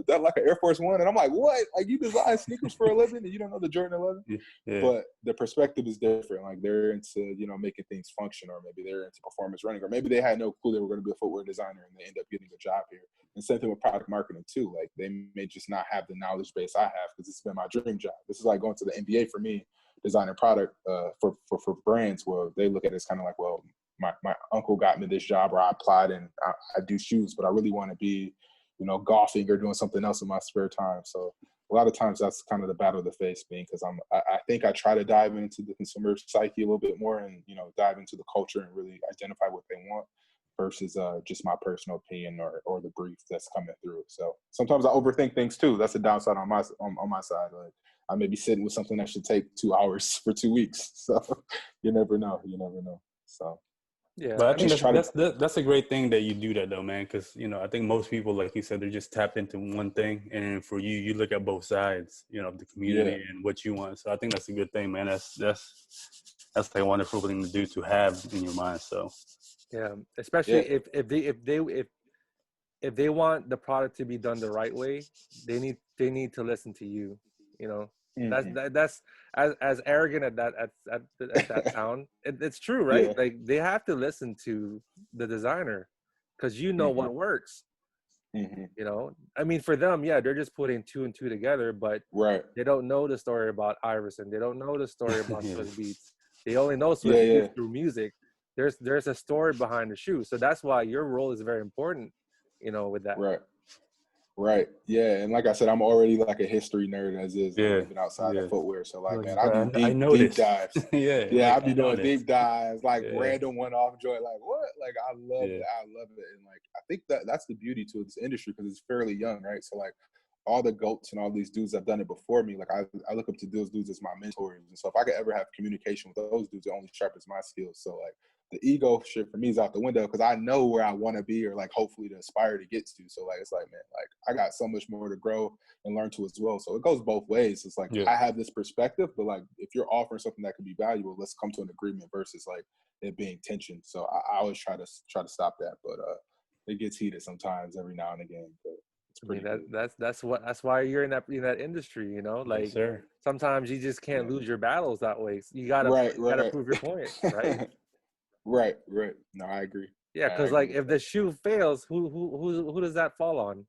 that like an Air Force One, and I'm like, what? Like, you design sneakers for a living, and you don't know the Jordan 11? Yeah. But the perspective is different. Like, they're into making things function, or maybe they're into performance running, or maybe they had no clue they were going to be a footwear designer, and they end up getting a job here. And same thing with product marketing too. Like, they may just not have the knowledge base I have because it's been my dream job. This is like going to the NBA for me, designing product for brands. Well, they look at it as kind of like, well, my uncle got me this job, or I applied and I do shoes, but I really want to be, golfing or doing something else in my spare time. So a lot of times that's kind of the battle of the face, being because I think I try to dive into the consumer psyche a little bit more and, dive into the culture and really identify what they want, versus just my personal opinion or the brief that's coming through. So sometimes I overthink things too. That's the downside on my side. Like, I may be sitting with something that should take 2 hours for 2 weeks. So you never know. So Yeah, But I I mean, think Just try to, that's a great thing that you do that though, man. Because I think most people, like you said, they're just tapped into one thing, and for you, you look at both sides, of the community yeah, and what you want. So I think that's a good thing, man. That's like a wonderful thing to do to have in your mind. So yeah, yeah. especially if they want the product to be done the right way, they need to listen to you. You know, Hmm. that's as arrogant at that sound. It's true, right? Yeah. Like they have to listen to the designer because you know Hmm. what works. Hmm. I mean, for them, yeah, they're just putting two and two together, but Right. they don't know the story about Iverson. They don't know the story about yeah, Swizz Beats. They only know Yeah. Swizz Yeah. Beats through music. There's a story behind the shoe, so that's why your role is very important. With that. Right. Right. Yeah. And like I said, I'm already like a history nerd as is, like yeah, even outside of yeah. footwear. So like, Like, man, I do bro, I deep noticed. dives. yeah, Yeah, like I I be doing noticed. deep dives, like Yeah, random one-off joint. Like what? Like I love yeah, it. I love it. And like I think that's the beauty to this industry because it's fairly young, right? So like all the goats and all these dudes that have done it before me, like I look up to those dudes as my mentors. And so if I could ever have communication with those dudes, it only sharpens my skills. So like the ego shit for me is out the window because I know where I want to be or like hopefully to aspire to get to. So like it's like, man, like I got so much more to grow and learn to as well. So it goes both ways. It's like yeah. I have this perspective, but like if you're offering something that could be valuable, let's come to an agreement versus like it being tension. So I always try to stop that, but it gets heated sometimes every now and again. But it's I mean pretty good. that's why you're in that industry. Yes, Like sir. sometimes you just can't Yeah. lose your battles that way. So you Right, gotta right. prove your point, right? Right, right. No, I agree. Yeah, I because agree like with if that. the shoe fails, who does that fall on?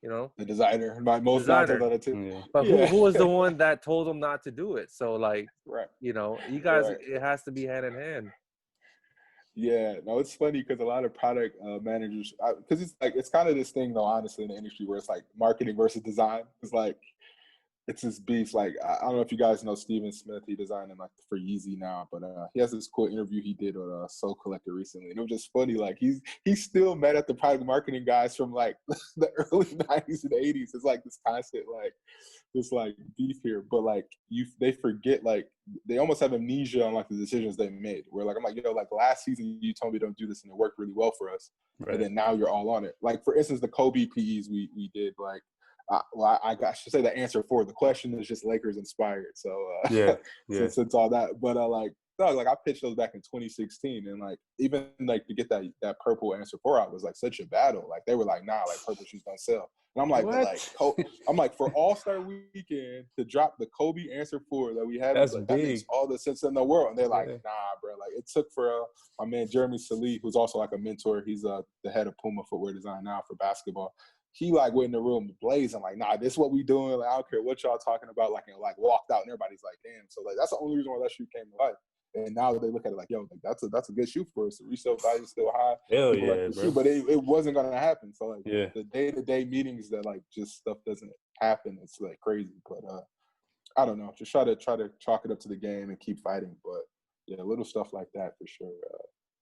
The designer, my most nine times Designer. out of 10. Yeah, But who Yeah. who was the one that told them not to do it? So like, Right, you guys, right. it has to be hand in hand. Yeah, no, it's funny because a lot of product managers, because it's kind of this thing though, honestly, in the industry where it's like marketing versus design. It's like it's this beef. Like I don't know if you guys know Steven Smith. He designing like for Yeezy now, but he has this cool interview he did with Soul Collector recently, and it was just funny. Like he's still mad at the product marketing guys from like the early '90s and '80s. It's like this constant like this like beef here, but like they forget like they almost have amnesia on like the decisions they made. Where like I'm like like last season you told me don't do this and it worked really well for us, right. and then now you're all on it. Like for instance, the Kobe PEs we did like. I should say the answer for the question is just Lakers inspired. So Yeah, yeah. since all that, but like no, like I pitched those back in 2016, and like even like to get that purple answer for out was like such a battle. Like they were like, nah, like purple shoes don't sell. And I'm like, but like What? I'm like for All-Star Weekend to drop the Kobe answer for that we had, That's like that makes big. all the sense in the world. And they're like, Yeah. nah, bro. Like it took for my man Jeremy Salih, who's also like a mentor. He's the head of Puma footwear design now for basketball. He like went in the room blazing, like, nah, this is what we doing. Like, I don't care what y'all talking about. Like, and like walked out, and everybody's like, damn. So like, that's the only reason why that shoe came to life. And now they look at it like, yo, like that's a good shoe for us. The resale value is still high. Hell People like yeah, the bro. shoe, but it wasn't gonna happen. So like, Yeah. the day-to-day meetings that like just stuff doesn't happen. It's like crazy. But I don't know. Just try to chalk it up to the game and keep fighting. But yeah, little stuff like that for sure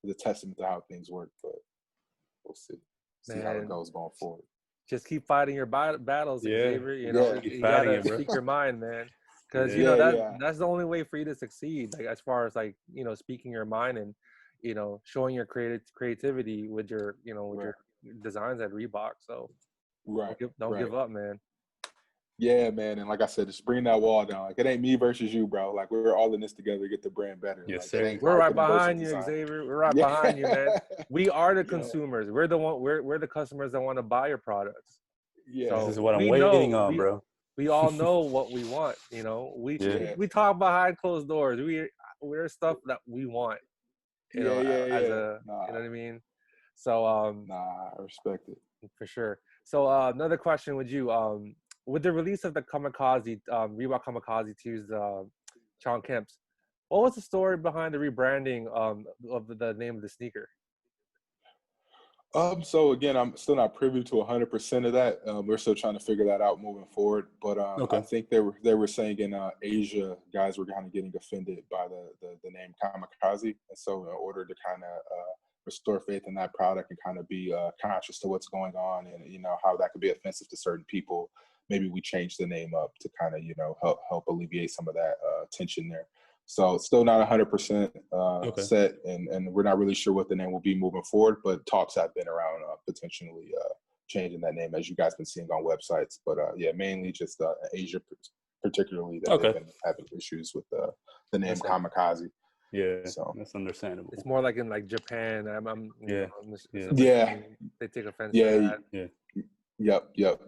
is a testament to how things work. But we'll see how it Man, goes going forward. just keep fighting your battles, Yeah. Xavier. Yeah. Keep You fighting gotta it, bro. speak your mind, man. Because Yeah. Yeah. that's the only way for you to succeed. Like as far as like speaking your mind and showing your creativity with your with Right. your designs at Reebok. So Right. don't give up, man. Yeah, man. And like I said, just bring that wall down. Like it ain't me versus you, bro. Like we're all in this together to get the brand better. Yes, Like sir. it ain't We're right marketing versus behind you, design. Xavier. We're right Yeah. behind you, man. We are the Yeah. consumers. We're the one. We're the customers that want to buy your products. Yeah. This So is what I'm we waiting know on, bro. we all know what we want. Yeah. We talk behind closed doors. We're stuff that we want. Yeah. As Yeah. a Nah. you know what I mean. So Nah. I respect it. for sure. So another question with you. With the release of the Kamikaze Reebok Kamikaze 2's Sean Kemp's, what was the story behind the rebranding of the name of the sneaker? So again, I'm still not privy to 100% of that. We're still trying to figure that out moving forward. But I Okay. think they were saying in Asia, guys were kind of getting offended by the name Kamikaze, and so in order to kind of restore faith in that product and kind of be conscious to what's going on and how that could be offensive to certain people, maybe we change the name up to kind of help alleviate some of that tension there. So it's still not 100% Okay. set, and we're not really sure what the name will be moving forward. But talks have been around potentially changing that name, as you guys been seeing on websites. But yeah, mainly just Asia, particularly, that they've been having issues with the name Kamikaze. Yeah, so that's understandable. It's more like in like Japan. Yeah. They take offense to that. Yeah. Yep.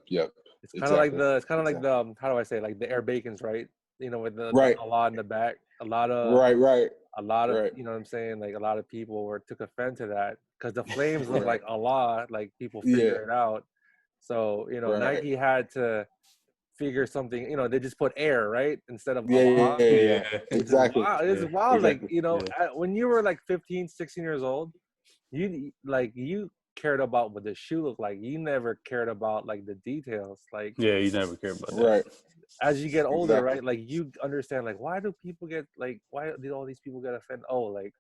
It's kind of like the how do I say, like the Air Bacons, right? You know, with the Allah in the back. A lot of you know what I'm saying, like a lot of people took offense to that because the flames look like Allah, like people figure it out. So, you know, Nike had to figure something, you know, they just put air, right, instead of Allah. Exactly. This is wild. Like, you know, when you were like 15, 16 years old, you cared about what the shoe looked like. You never cared about like the details. Like, you never cared about that. As you get older, right, like you understand, like, why do all these people get offended? Oh, like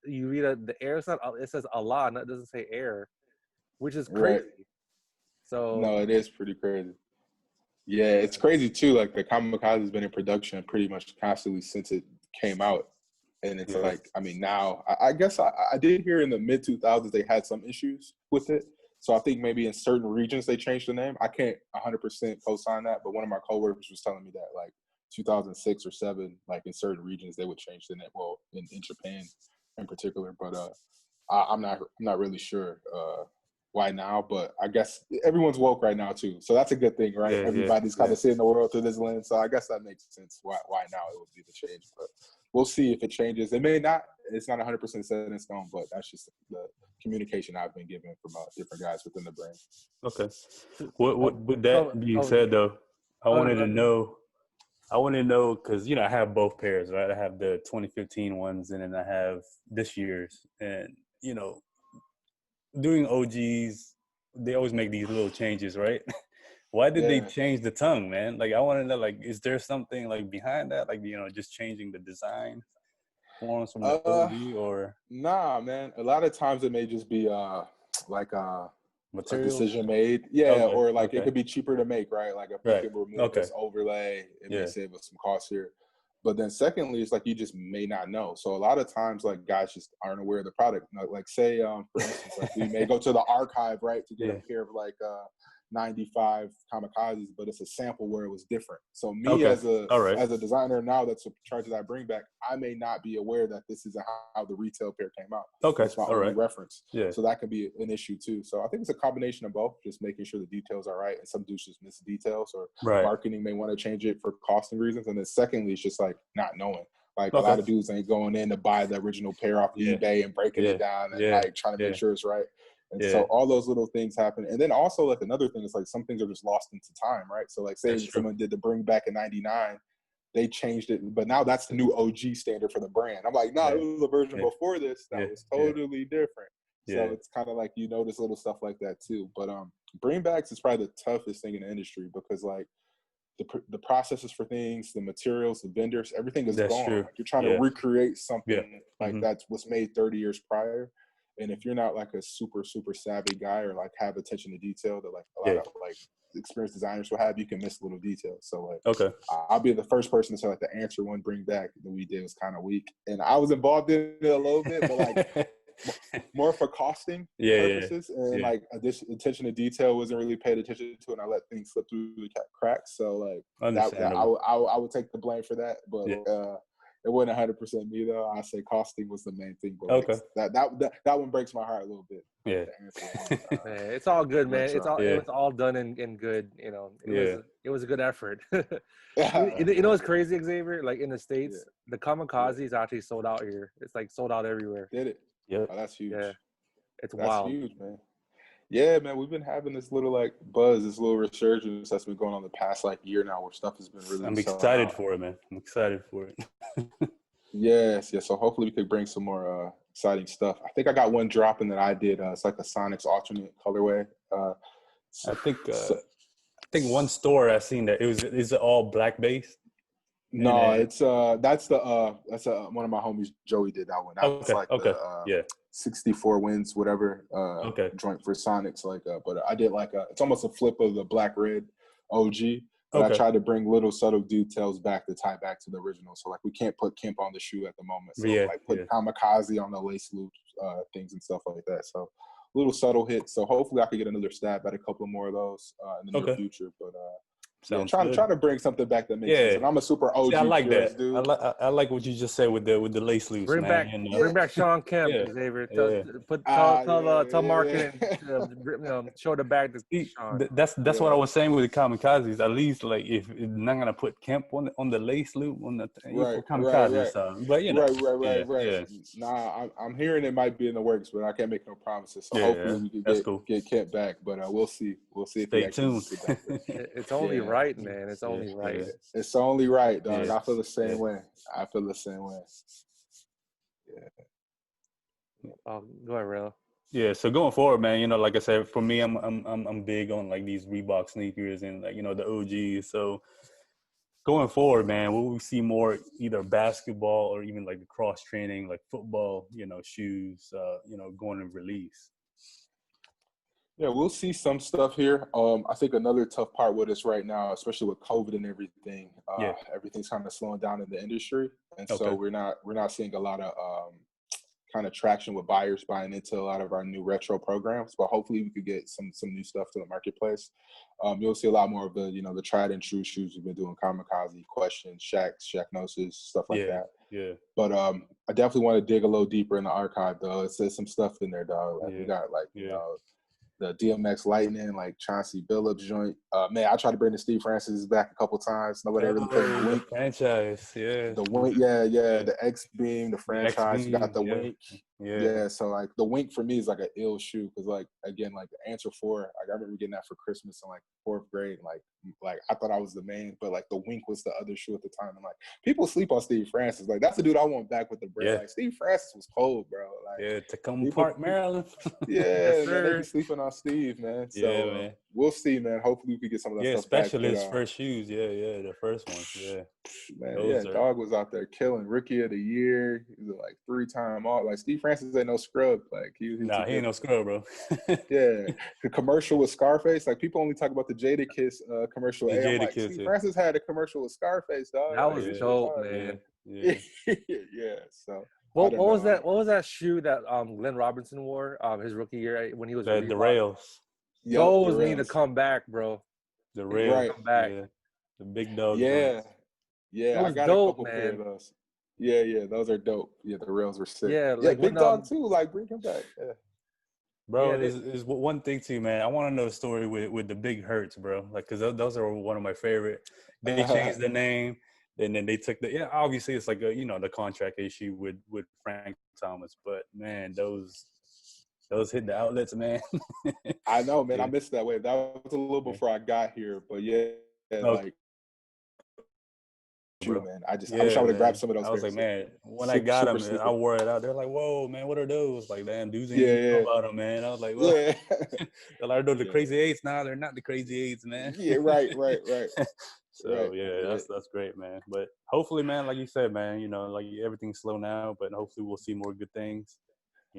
you read the air, it says Allah, and it doesn't say air, which is crazy. So no, it is pretty crazy. Yeah, it's crazy too. Like the Kamikaze has been in production pretty much constantly since it came out, and it's like, I mean, now I guess I did hear in the mid 2000s they had some issues with it. So I think maybe in certain regions they changed the name. I can't 100% co-sign that, but one of my coworkers was telling me that like 2006 or 7, like in certain regions they would change the name. Well, in Japan in particular, but I'm not really sure why now. But I guess everyone's woke right now too, so that's a good thing, right? Everybody's kind of seeing the world through this lens, so I guess that makes sense. Why now it would be the change, but we'll see if it changes. It may not. It's not 100% set in stone, but that's just the communication I've been given from different guys within the brand. Okay. With that being said, though, I wanted to know because, you know, I have both pairs, right? I have the 2015 ones, and then I have this year's. And, you know, doing OGs, they always make these little changes, right? Why did they change the tongue, man? Like, I want to know, like, is there something like behind that? Like, you know, just changing the design forms from the OG, or? Nah, man. A lot of times it may just be like a decision made. Or like it could be cheaper to make, right? Like if we can remove this overlay, it may save us some costs here. But then secondly, it's like you just may not know. So a lot of times, like guys just aren't aware of the product. Like say, for instance, like we may go to the archive, right, to get a pair of like 95 Kamikazes, but it's a sample where it was different. So me as a designer now that's in charge of that bring back, I may not be aware that this is how the retail pair came out. That's my only reference. So that could be an issue too. So I think it's a combination of both, just making sure the details are right, and some dudes just miss the details, or marketing may want to change it for costing reasons. And then secondly, it's just like not knowing. Like a lot of dudes ain't going in to buy the original pair off eBay and breaking it down and like trying to make sure it's right. And so all those little things happen. And then also like another thing is like some things are just lost into time, right? So like say someone did the bring back in 99, they changed it, but now that's the new OG standard for the brand. I'm like, no, it was a version before this that was totally different. So it's kind of like, you notice little stuff like that too. But bringbacks is probably the toughest thing in the industry, because like the processes for things, the materials, the vendors, everything is gone. Like you're trying to recreate something like that's what's made 30 years prior. And if you're not like a super, super savvy guy, or like have attention to detail that like a lot of like experienced designers will have, you can miss little details. So like, I'll be the first person to say like the answer one bring back that we did was kind of weak. And I was involved in it a little bit, but like more for costing purposes. And like attention to detail wasn't really paid attention to, and I let things slip through the cracks. So like I would take the blame for that. But it wasn't 100% me though. I say costing was the main thing. But like, that one breaks my heart a little bit. Man, it's all good, man. It was all done in good. You know, it was a good effort. You know what's crazy, Xavier? Like in the States, the Kamikaze is actually sold out here. It's like sold out everywhere. Did it? Yeah, that's huge. Yeah, that's wild. Huge, man. Yeah, man, we've been having this little like buzz, this little resurgence that's been going on the past like year now, where stuff has been really. I'm excited for it, man. I'm excited for it. Yes. So hopefully we could bring some more exciting stuff. I think I got one dropping that I did. It's like a Sonics alternate colorway. I think one store I seen that is it all black based? No, it's that's one of my homies, Joey, did that one. That's like the 64 wins, whatever joint for Sonics. Like, but I did like it's almost a flip of the black red OG, But I Okay. tried to bring little subtle details back to tie back to the original. So like we can't put Kemp on the shoe at the moment. So Yeah, like put kamikaze on the lace loop things and stuff like that. So little subtle hits. So hopefully I could get another stab at a couple more of those in the near future. But yeah, Sounds trying to bring something back that makes sense. And I'm a super OG I like purist, that. dude. I like what you just said with the lace loops, Bring man. back, You know? bring back Sean Kemp, Yeah, Xavier. yeah. Tell marketing to show the bag to See, Sean. that's what I was saying with the kamikazes. At least like if it's not gonna put Kemp on the lace loop on the you Right, put kamikaze right. style. But you know, Right. Yeah. Nah, I'm hearing it might be in the works, but I can't make no promises. So hopefully we that's can cool. get Kemp back. But we'll see. We'll see if he Stay actually tuned. gets it back there. It's only right, man. It's only right. It's only right, dog. Yeah. I feel the same way. I feel the same way. Go ahead, Real. Yeah, so going forward, man, you know, like I said, for me, I'm big on like these Reebok sneakers and like, you know, the OGs. So going forward, man, will we see more either basketball or even like the cross training, like football, you know, shoes, you know, going in release? Yeah, we'll see some stuff here. I think another tough part with us right now, especially with COVID and everything, everything's kind of slowing down in the industry, and so we're not seeing a lot of kind of traction with buyers buying into a lot of our new retro programs. But hopefully, we could get some new stuff to the marketplace. You'll see a lot more of the the tried and true shoes we've been doing: Kamikaze, Question, Shaqnosis, stuff like that. Yeah. But I definitely want to dig a little deeper in the archive, though. It says some stuff in there, dog. Like we got like you know, the DMX Lightning, like Chauncey Billups joint. Man, I tried to bring the Steve Francis back a couple times. Nobody really played the Wink. Franchise, The Wink, the X Beam, the franchise. You got the Wink. Yeah, so like the Wink for me is like an ill shoe because like again like the Answer 4, like I remember getting that for Christmas in like 4th grade. Like I thought I was the man, but like the Wink was the other shoe at the time. I'm like, people sleep on Steve Francis. Like that's the dude I want back with the brand. Like Steve Francis was cold, bro. Like Tacoma Park, Maryland. man, they be sleeping on Steve, man. So man. We'll see, man. Hopefully we could get some of that stuff especially back. His first shoes. The first ones. Man, dog was out there killing Rookie of the Year. He was like 3-time all. Like Steve Francis ain't no scrub. Like he ain't no scrub, bro. The commercial with Scarface. Like people only talk about the Jadakiss commercial. I'm like, Steve Francis had a commercial with Scarface, dog. That was dope, man. So what was that? What was that shoe that Glenn Robinson wore his rookie year when he was the rails? Those need to come back, bro. The rails, come back. The big dog. Yeah. I got dope, a couple man. pair of those. Yeah, those are dope. Yeah, the rails were sick. Yeah, like Big Dog too. Like bring him back. Yeah. Bro, is one thing too, man. I want to know the story with the Big Hurts, bro. Like, cause those are one of my favorite. They changed the name, and then they took obviously it's like the contract issue with Frank Thomas, but man, those hit the outlets, man. I know, man. I missed that wave. That was a little before I got here, but like. True, man. I wish I would have grabbed some of those. I was like, man, when I got them, I wore it out. They're like, whoa, man, what are those? Like, damn, dudes ain't know about them, man. I was like, well, they're like, the Crazy Eights. Nah, they're not the Crazy Eights, man. Yeah, right. So that's great, man. But hopefully, man, like you said, man, like everything's slow now, but hopefully we'll see more good things.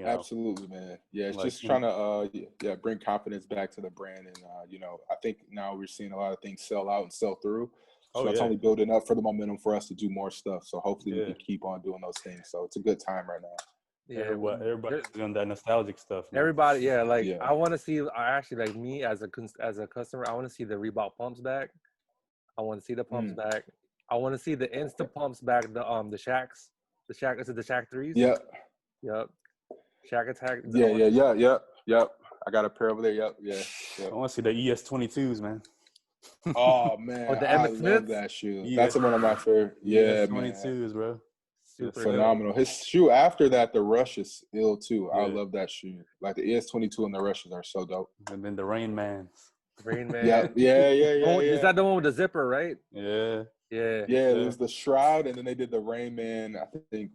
Absolutely, man. Yeah, it's just trying to bring confidence back to the brand, and I think now we're seeing a lot of things sell out and sell through. So it's only building up for the momentum for us to do more stuff. So hopefully we can keep on doing those things. So it's a good time right now. Yeah, everybody's doing that nostalgic stuff. Man. Everybody, I want to see. I actually like me as a customer. I want to see the Reebok pumps back. I want to see the pumps back. I want to see the Insta pumps back. The Shaqs, the Shaq 3s. Yep. Shaq Attack. Yep. I got a pair over there. Yep. I want to see the ES22s, man. Oh man, the I Emmett Smith? love that shoe. That's one of my favorite. Yeah, man. 22s, bro. Super phenomenal. His shoe after that, the Rush is ill too. I love that shoe. Like the ES22 and the Rushes are so dope. And then the Rain Mans. Rain Man. Yeah. Is that the one with the zipper, right? Yeah. It was the Shroud, and then they did the Rain Man. I think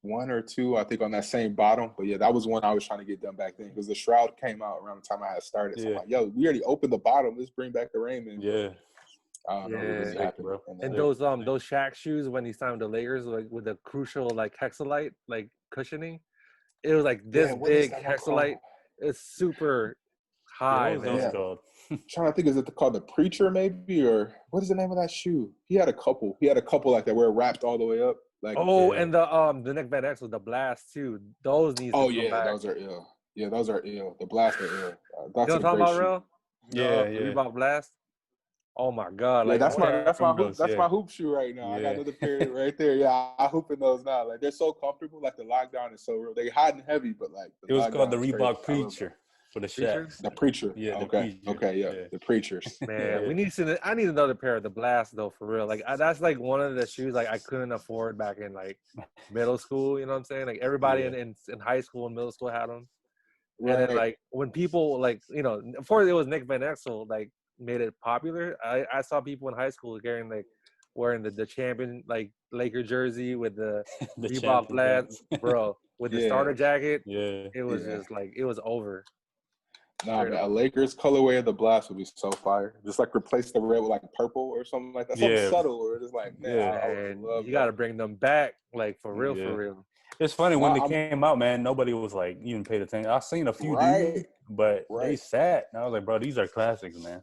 1 or 2, I think, on that same bottom. But that was one I was trying to get done back then because the Shroud came out around the time I had started. So I'm like, yo, we already opened the bottom. Let's bring back the Rain Man. Yeah. I don't know what really happened, bro. And those Shaq shoes when he signed the Lakers, like with the crucial like hexalite like cushioning, it was like this big hexalite. It's super High, what was those man. called? Trying to think, is it called the Preacher maybe, or what is the name of that shoe? He had a couple like that where it wrapped all the way up. Like, Oh, Yeah. and the Nick Van Exel, the Blast too. Those needs to oh come yeah, back. those are ill. Yeah, those are ill. The Blast are ill. You That's know a what I'm talking great about, shoe. Real? Yeah, The yeah. Reebok Blast. Oh my God! Yeah, Like that's my remember hoop. those, That's yeah. my hoop shoe right now. I got Yeah. another pair right there. Yeah, I hoop in those now. Like they're so comfortable. Like the lockdown is so real. They hot and heavy, but like the It was called the lockdown is crazy. Reebok I love Preacher for the Preacher? Shacks. The Preacher. Yeah, the Okay. Preacher. Okay. Yeah. Yeah. The Preachers. Man, Yeah. we need to. I need another pair of the Blast though, for real. Like that's like one of the shoes like I couldn't afford back in like middle school. You know what I'm saying? Like everybody Yeah. in high school and middle school had them. Right. And then like when people like before it was Nick Van Exel like made it popular. I saw people in high school wearing the champion like Laker jersey with the The Reebok champion Blast, pants. bro, with the Yeah. starter jacket. Yeah. It was Yeah. just like it was over. Nah, Straight man, a up. Lakers colorway of the Blast would be so fire. Just like replace the red with like purple or something like that. Something Yeah. subtle, or it's like, man, Yeah. I would And love you that. got to bring them back like for real, Yeah. for real. It's funny when they I'm- came out, man. Nobody was like even paid attention. I seen a few Right. dudes, but they Right. sat. And I was like, bro, these are classics, man.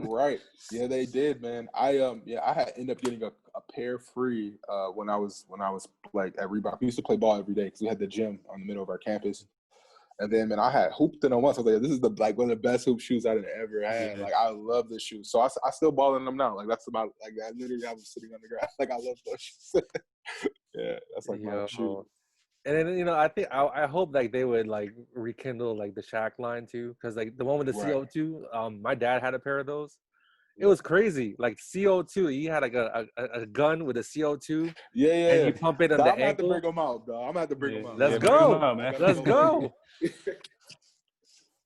Right. Yeah, they did, man. I had ended up getting a pair free when I was like at Reebok. We used to play ball every day because we had the gym on the middle of our campus. And then, man, I had hooped in them once. I was like, this is one of the best hoop shoes I've ever had. Yeah. Like, I love this shoe. So I still ball in them now. Like, that's about, like, I literally have them sitting on the ground. Like, I love those shoes. Yeah, that's like my shoe. And then I think I hope like they would like rekindle like the Shaq line too, because like the one with the Right. CO2. My dad had a pair of those. It was crazy. Like CO2, he had like a gun with a CO2, Yeah, yeah. and you pump it on I'm the gonna have to ankle. bring them out, dog. I'm gonna have to bring them out. Let's Yeah, go. bring 'em out, man. Let's go.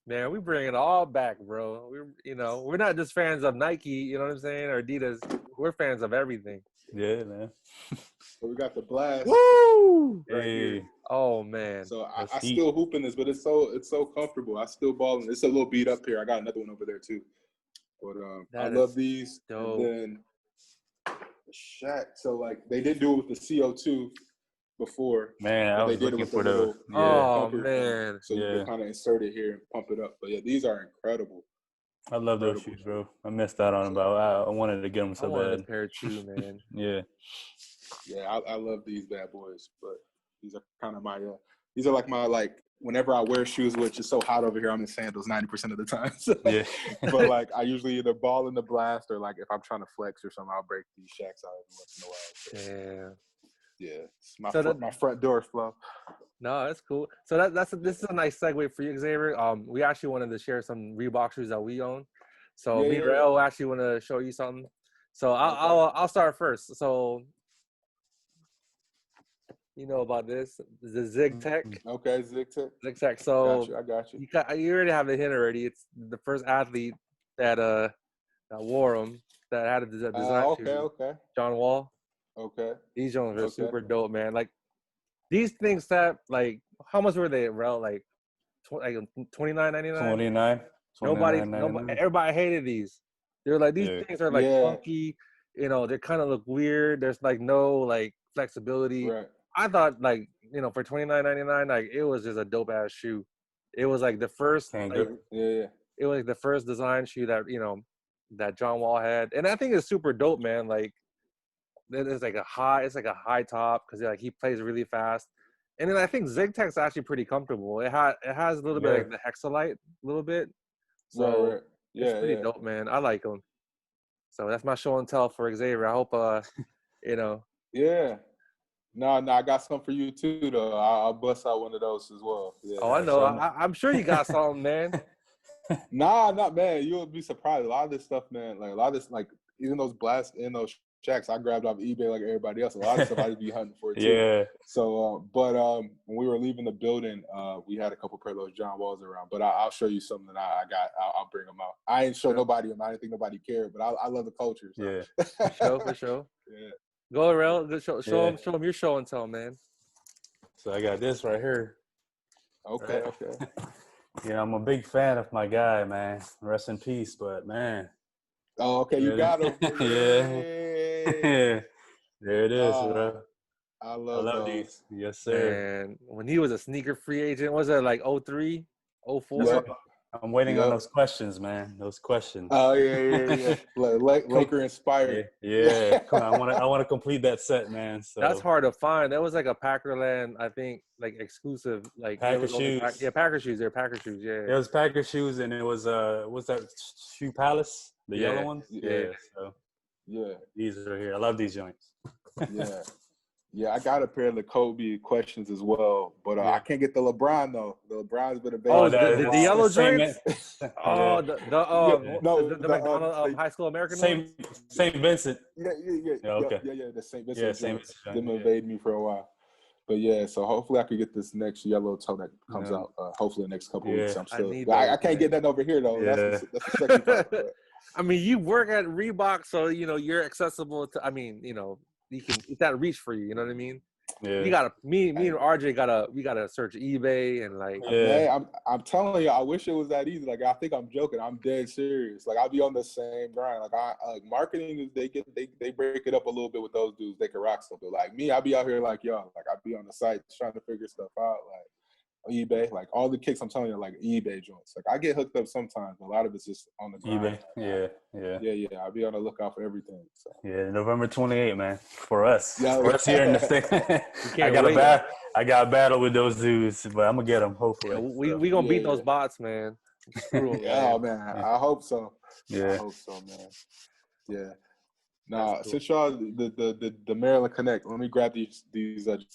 Man, we bring it all back, bro. We're not just fans of Nike, you know what I'm saying, or Adidas. We're fans of everything. Yeah, man. So we got the Blast. Woo! Right here. Hey. Oh man. So That's I heat. still hoop in this, but it's so comfortable. I still balling. It's a little beat up here. I got another one over there too. But I That love is these. dope. And then the Shaq. So like they didn't do it with the CO2 before. Man, I But they was did it looking with the for the little Oh pumper thing. man. So you Yeah. can kind of insert it here and pump it up. But yeah, these are incredible. I love those Incredible. shoes, bro. I missed out on them, but I wanted to get them I so wanted a bad. pair too, man. Yeah. Yeah, I love these bad boys. But these are kind of my these are like my whenever I wear shoes, which is so hot over here, I'm in sandals 90% of the time. So, Yeah. but like I usually either ball in the Blast or like if I'm trying to flex or something, I'll break these Shacks out every once in a while. So, yeah, it's my front door flow. No, that's cool. So this is a nice segue for you, Xavier. We actually wanted to share some Reebok shoes that we own. So me and Rael actually want to show you something. So I'll start first. So you know about this, the Zig Tech. Okay, Zig Tech. Zig Tech. So I got you. You already have the hint already. It's the first athlete that wore them, that had a design. Okay. John Wall. Okay. These Jones are Okay. super dope, man. Like these things that like how much were they, Rel? Like $29.99. 29. Everybody hated these. They were like these Yeah. things are like Yeah. funky. They kind of look weird. There's like no like flexibility. Right. I thought like for $29.99, like it was just a dope ass shoe. It was like the first. Can't Like, go. Yeah. it was like the first design shoe that that John Wall had, and I think it's super dope, man. Like it's like a high top because like he plays really fast, and then I think Zig Tech's actually pretty comfortable. It has a little bit like the Hexalite, a little bit, so Right. Yeah. it's pretty dope, man. I like them. So that's my show and tell for Xavier. I hope Yeah. No, I got some for you too, though. I'll bust out one of those as well. Yeah. Oh, I know. So- I'm sure you got something, man. Nah, not man. You'll be surprised. A lot of this stuff, man. Like a lot of this, like even those Blasts and those Shacks, I grabbed off eBay like everybody else. A lot of stuff I'd be hunting for too. Yeah. So, but when we were leaving the building, we had a couple pair of those John Walls around. But I'll show you something that I got. I'll bring them out. I ain't show nobody them. I didn't think nobody cared, but I love the culture. So. Yeah. For sure. Yeah. Go, Rel. Show Yeah. them your show and tell, man. So I got this right here. Okay. Right. Okay. Yeah, I'm a big fan of my guy, man. Rest in peace, but man. Oh, okay. You got them. Yeah. There it is, bro. I I love love those. these. Yes, sir. And when he was a sneaker free agent, was it like 03, 04? Yep. I'm waiting on those questions, man. Those questions. Oh yeah. Laker inspired. Yeah. Come on, I want to complete that set, man. So That's hard to find. That was like a Packerland, I think, like exclusive. Like Packer it was only shoes. Packer shoes. They're Packer shoes. Yeah. it was Packer shoes, and it was what's that Shoe Palace, the yellow ones? Yeah. So Yeah. these are here. I love these joints. Yeah. Yeah, I got a pair of the Kobe questions as well, but I can't get the LeBron though. The LeBron's been a big. Oh, the yellow joints. Oh, Yeah. the McDonald High School American one. Saint Vincent. Yeah. Okay. Yeah. The St. Vincent. Yeah, Saint joints. Vincent. Them evade me for a while. But yeah, so hopefully I could get this next yellow toe that comes out. Hopefully the next couple of weeks. I'm still. I can't get that over here though. Yeah. That's the second part. But. I mean, you work at Reebok, so you're accessible to. I mean, you can. It's that reach for you. You know what I mean? Yeah. You gotta. Me and RJ we gotta search eBay and like. Yeah. I'm telling you, I wish it was that easy. Like I think I'm joking. I'm dead serious. Like I'll be on the same grind. Like marketing is they break it up a little bit with those dudes. They can rock something. Like me, I'll be out here like y'all. Like I'll be on the site trying to figure stuff out. Like on eBay, like all the kicks I'm telling you, are like eBay joints. Like I get hooked up sometimes, but a lot of it's just on the grind. eBay. Yeah. I'll be on the lookout for everything. So. Yeah, November 28th, man. For us. Yeah. For us here in the state. I got a battle with those dudes, but I'm gonna get them hopefully. Yeah, we gonna beat those bots, man. Screw 'em, yeah, man. I hope so. Yeah. I hope so, man. Yeah. Now, since y'all the Maryland Connect, let me grab these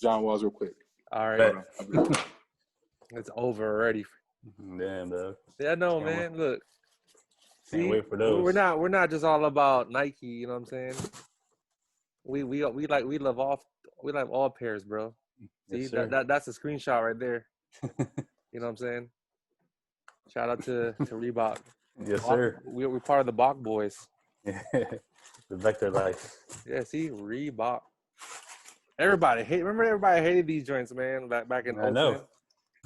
John Walls real quick. All right. It's over already. Damn, dog. Yeah, no, man. Look. Can't wait for those. We're not just all about Nike, you know what I'm saying? We love all pairs, bro. See, Yes, that's a screenshot right there. You know what I'm saying? Shout out to Reebok. Yes, sir. We're part of the Bach boys. Yeah. The Vector Life. Yeah, see, Reebok. Everybody hated these joints, man, back in I know.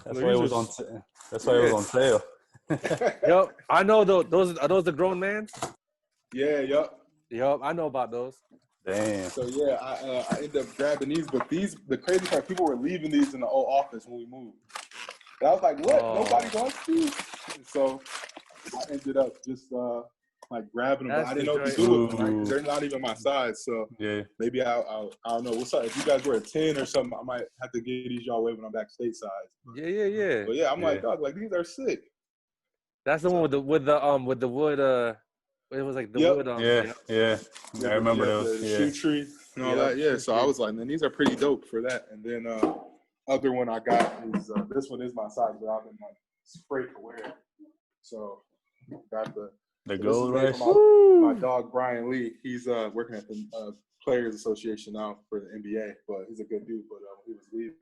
That's why it was on sale. Yup. I know those are those the grown man? Yeah, Yup, I know about those. Damn. So yeah, I ended up grabbing these, but the crazy part, people were leaving these in the old office when we moved. And I was like, what? Nobody wants these? So I ended up just like grabbing them, but I didn't know what to do with them. Like, they're not even my size, so maybe I don't know. What's up? If you guys were a 10 or something, I might have to get these y'all way when I'm back stateside. Yeah. But yeah, I'm like, dog, like these are sick. That's the one with the wood. It was like the wood. Yeah. I remember those. The shoe tree and all that. Yeah, so I was like, man, these are pretty dope for that. And then other one I got is this one is my size, but I've been like sprayed to wear it. So got the gold rush. My dog Brian Lee, he's working at the Players Association now for the NBA, but he's a good dude. But when he was leaving,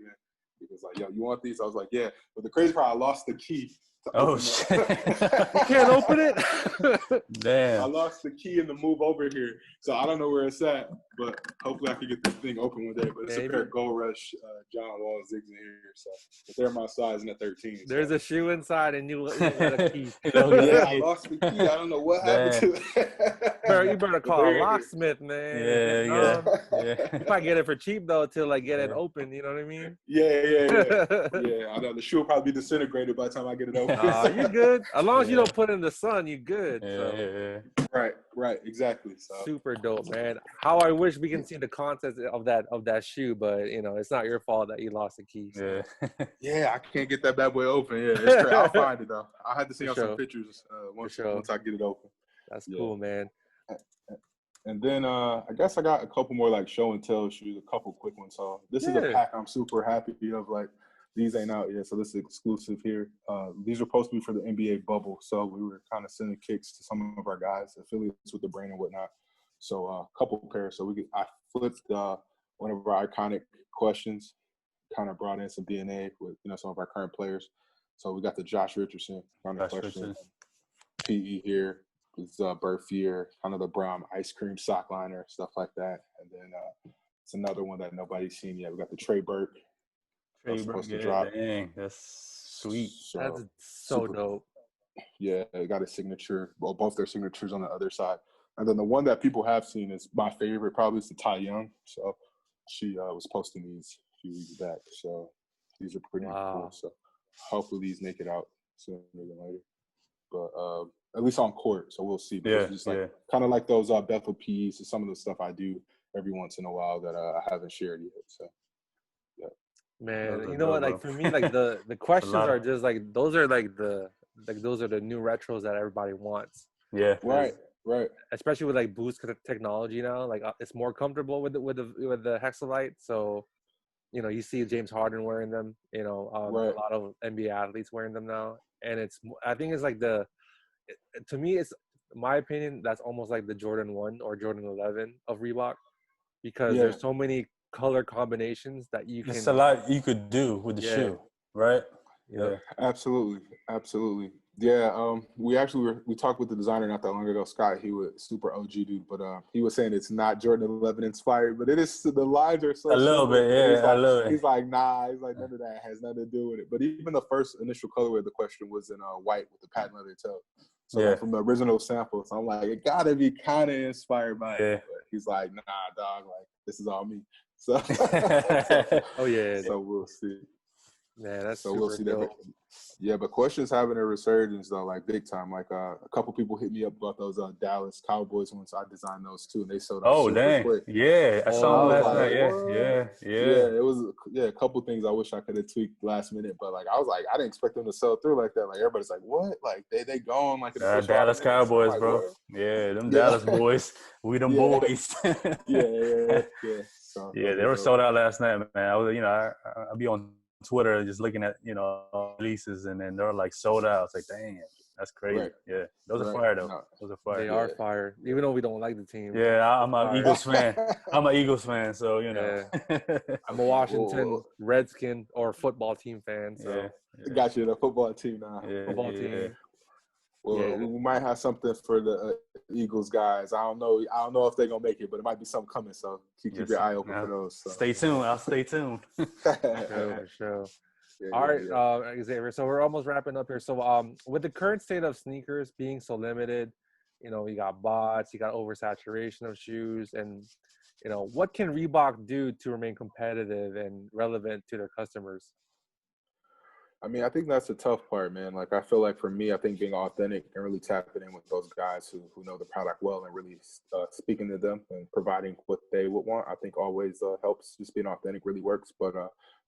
he was like, "Yo, you want these?" I was like, "Yeah." But the crazy part, I lost the key. Shit! You can't open it. Damn. I lost the key in the move over here, so I don't know where it's at. But hopefully, I can get this thing open one day. But it's a pair of Gold Rush John Wall zigs in here, so but they're my size in the 13. So. There's a shoe inside, and you got a key. Yeah, I lost the key. I don't know what happened to it. Bro, you better call a locksmith, man. Yeah. You might get it for cheap though, till like get it open. You know what I mean? Yeah. I know the shoe will probably be disintegrated by the time I get it open. You good? As long as you don't put it in the sun, you good. Right, exactly. So. Super dope, man. How I wish we can see the contents of that shoe, but it's not your fault that you lost the key. So. Yeah, I can't get that bad boy open. Yeah, it's crazy. I'll find it though. I had to see some pictures once I get it open. That's cool, man. And then I guess I got a couple more like show and tell shoes, a couple quick ones. So this is a pack I'm super happy of. Like these ain't out yet, so this is exclusive here. These are supposed to be for the NBA bubble, so we were kind of sending kicks to some of our guys, affiliates with the brand and whatnot. So a couple pairs. So I flipped one of our iconic questions, kind of brought in some DNA with some of our current players. So we got the Josh Richardson kind of question. PE here. It's birth year, kind of the brown ice cream sock liner, stuff like that. And then it's another one that nobody's seen yet. We got the Trey Burke. Supposed to drop. Dang, that's sweet. So, that's so dope. Yeah, they got a signature. Well, both their signatures on the other side. And then the one that people have seen is my favorite, probably is the Ty Young. So she was posting these a few weeks back. So these are pretty cool. So hopefully these make it out sooner than later. but at least on court. So we'll see. But Yeah, it's just like kind of like those Bethel P's and some of the stuff I do every once in a while that I haven't shared yet. So yeah. Man, you know what? Like for me, like the questions are just like those are like those are the new retros that everybody wants. Yeah. Right. Especially with like boost technology now, like it's more comfortable with the Hexalite. So, you know, you see James Harden wearing them. You know, a lot of NBA athletes wearing them now, and I think it's like to me, it's my opinion. That's almost like the Jordan 1 or Jordan 11 of Reebok, because there's so many color combinations that you can. It's a lot you could do with the shoe, right? Yeah, absolutely. Yeah, we talked with the designer not that long ago, Scott. He was super OG dude, but he was saying it's not Jordan 11 inspired, but it is. The lines are so a little simple. bit, yeah. He's like, nah. He's like, none of that has nothing to do with it. But even the first initial colorway, the question was in white with the patent leather toe. So like, from the original sample, so I'm like, it gotta be kind of inspired by it. But he's like, nah, dog. Like, this is all me. So, so we'll see. Man, that's so super we'll see dope. that. Yeah, but questions having a resurgence though, like big time. Like a couple people hit me up about those Dallas Cowboys ones. I designed those too, and they sold out super quick. Yeah, I saw them last night. Yeah. It was a couple things I wish I could have tweaked last minute, but like I was like, I didn't expect them to sell through like that. Like everybody's like, what? Like they gone like in the Dallas Cowboys, like, bro. what? Yeah, them Dallas boys. We them boys. yeah. So, they were sold out last night, man. I was, I'll be on Twitter just looking at, releases, and then they're like sold out. It's like, dang, that's crazy. Right. Yeah, those are fire though. No. Those are fire. They are fire, even though we don't like the team. Yeah, I'm an Eagles fan. I'm an Eagles fan, so I'm a Washington Redskin or football team fan. So got you the football team now. Football team. Well, we might have something for the Eagles guys. I don't know if they're gonna make it, but it might be something coming. So keep your eye open for those. So. Stay tuned. I'll stay tuned. For sure. All right, Xavier. So we're almost wrapping up here. So with the current state of sneakers being so limited, you got bots, you got oversaturation of shoes, and what can Reebok do to remain competitive and relevant to their customers? I mean, I think that's the tough part, man. Like, I feel like for me, I think being authentic and really tapping in with those guys who know the product well and really speaking to them and providing what they would want, I think always helps. Just being authentic really works. But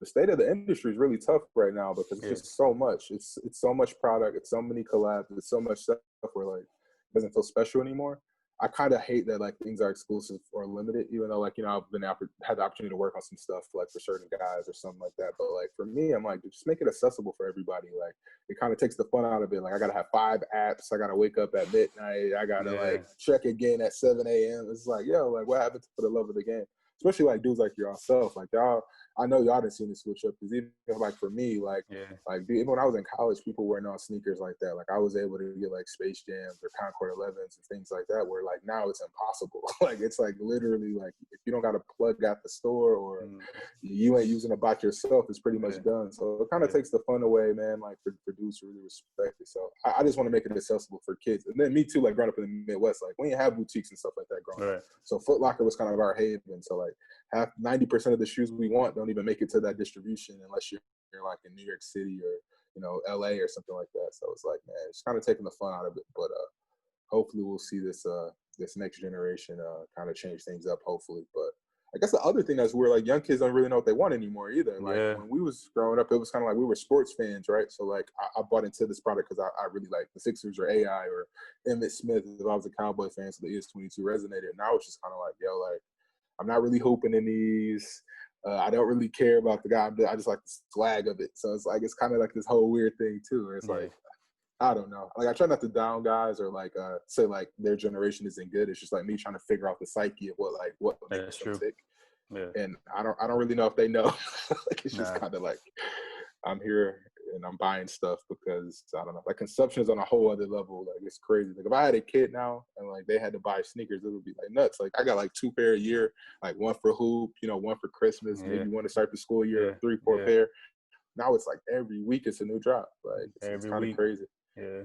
the state of the industry is really tough right now because it's just so much. It's so much product. It's so many collabs. It's so much stuff where, like, it doesn't feel special anymore. I kind of hate that, like, things are exclusive or limited, even though, like, I've had the opportunity to work on some stuff, like, for certain guys or something like that. But, like, for me, I'm like, just make it accessible for everybody. Like, it kind of takes the fun out of it. Like, I got to have 5 apps. I got to wake up at midnight. I got to, like, check again at 7 a.m. It's like, like, what happened for the love of the game? Especially, like, dudes like yourself. Like, y'all, I know y'all didn't see the switch up because even, like, for me, like, dude, even when I was in college, people weren't on sneakers like that. Like, I was able to get, like, Space Jams or Concord 11s and things like that where, like, now it's impossible. Like, it's, like, literally, like, if you don't got to plug out the store or you ain't using a bot yourself, it's pretty much done. So it kind of takes the fun away, man, like, for dudes to really respect it. So I just want to make it accessible for kids. And then me, too, like, growing up in the Midwest, like, we didn't have boutiques and stuff like that growing up. So Foot Locker was kind of our haven. So, like, 90% of the shoes we want don't even make it to that distribution unless you're like in New York City or LA or something like that. So it's like, man, it's kind of taking the fun out of it. But hopefully we'll see this next generation kind of change things up. Hopefully, but I guess the other thing is like young kids don't really know what they want anymore either. Like when we was growing up, it was kind of like we were sports fans, right? So like I bought into this product because I really like the Sixers or AI or Emmitt Smith. If I was a Cowboy fan, so the ES22 resonated. Now it's just kind of like, like, I'm not really hooping in these. I don't really care about the guy. I just like the swag of it. So it's like, it's kind of like this whole weird thing too. Where it's like, I don't know. Like I try not to down guys or like say like their generation isn't good. It's just like me trying to figure out the psyche of what makes them tick. Yeah. And I don't really know if they know. Like it's just kind of like I'm here and I'm buying stuff because I don't know. Like consumption is on a whole other level. Like it's crazy. Like if I had a kid now and like they had to buy sneakers, it would be like nuts. Like I got like 2 pair a year, like 1 for hoop, one for Christmas, maybe 1 to start the school year, 3, 4 pair. Now it's like every week it's a new drop. Like it's kind of crazy. Yeah.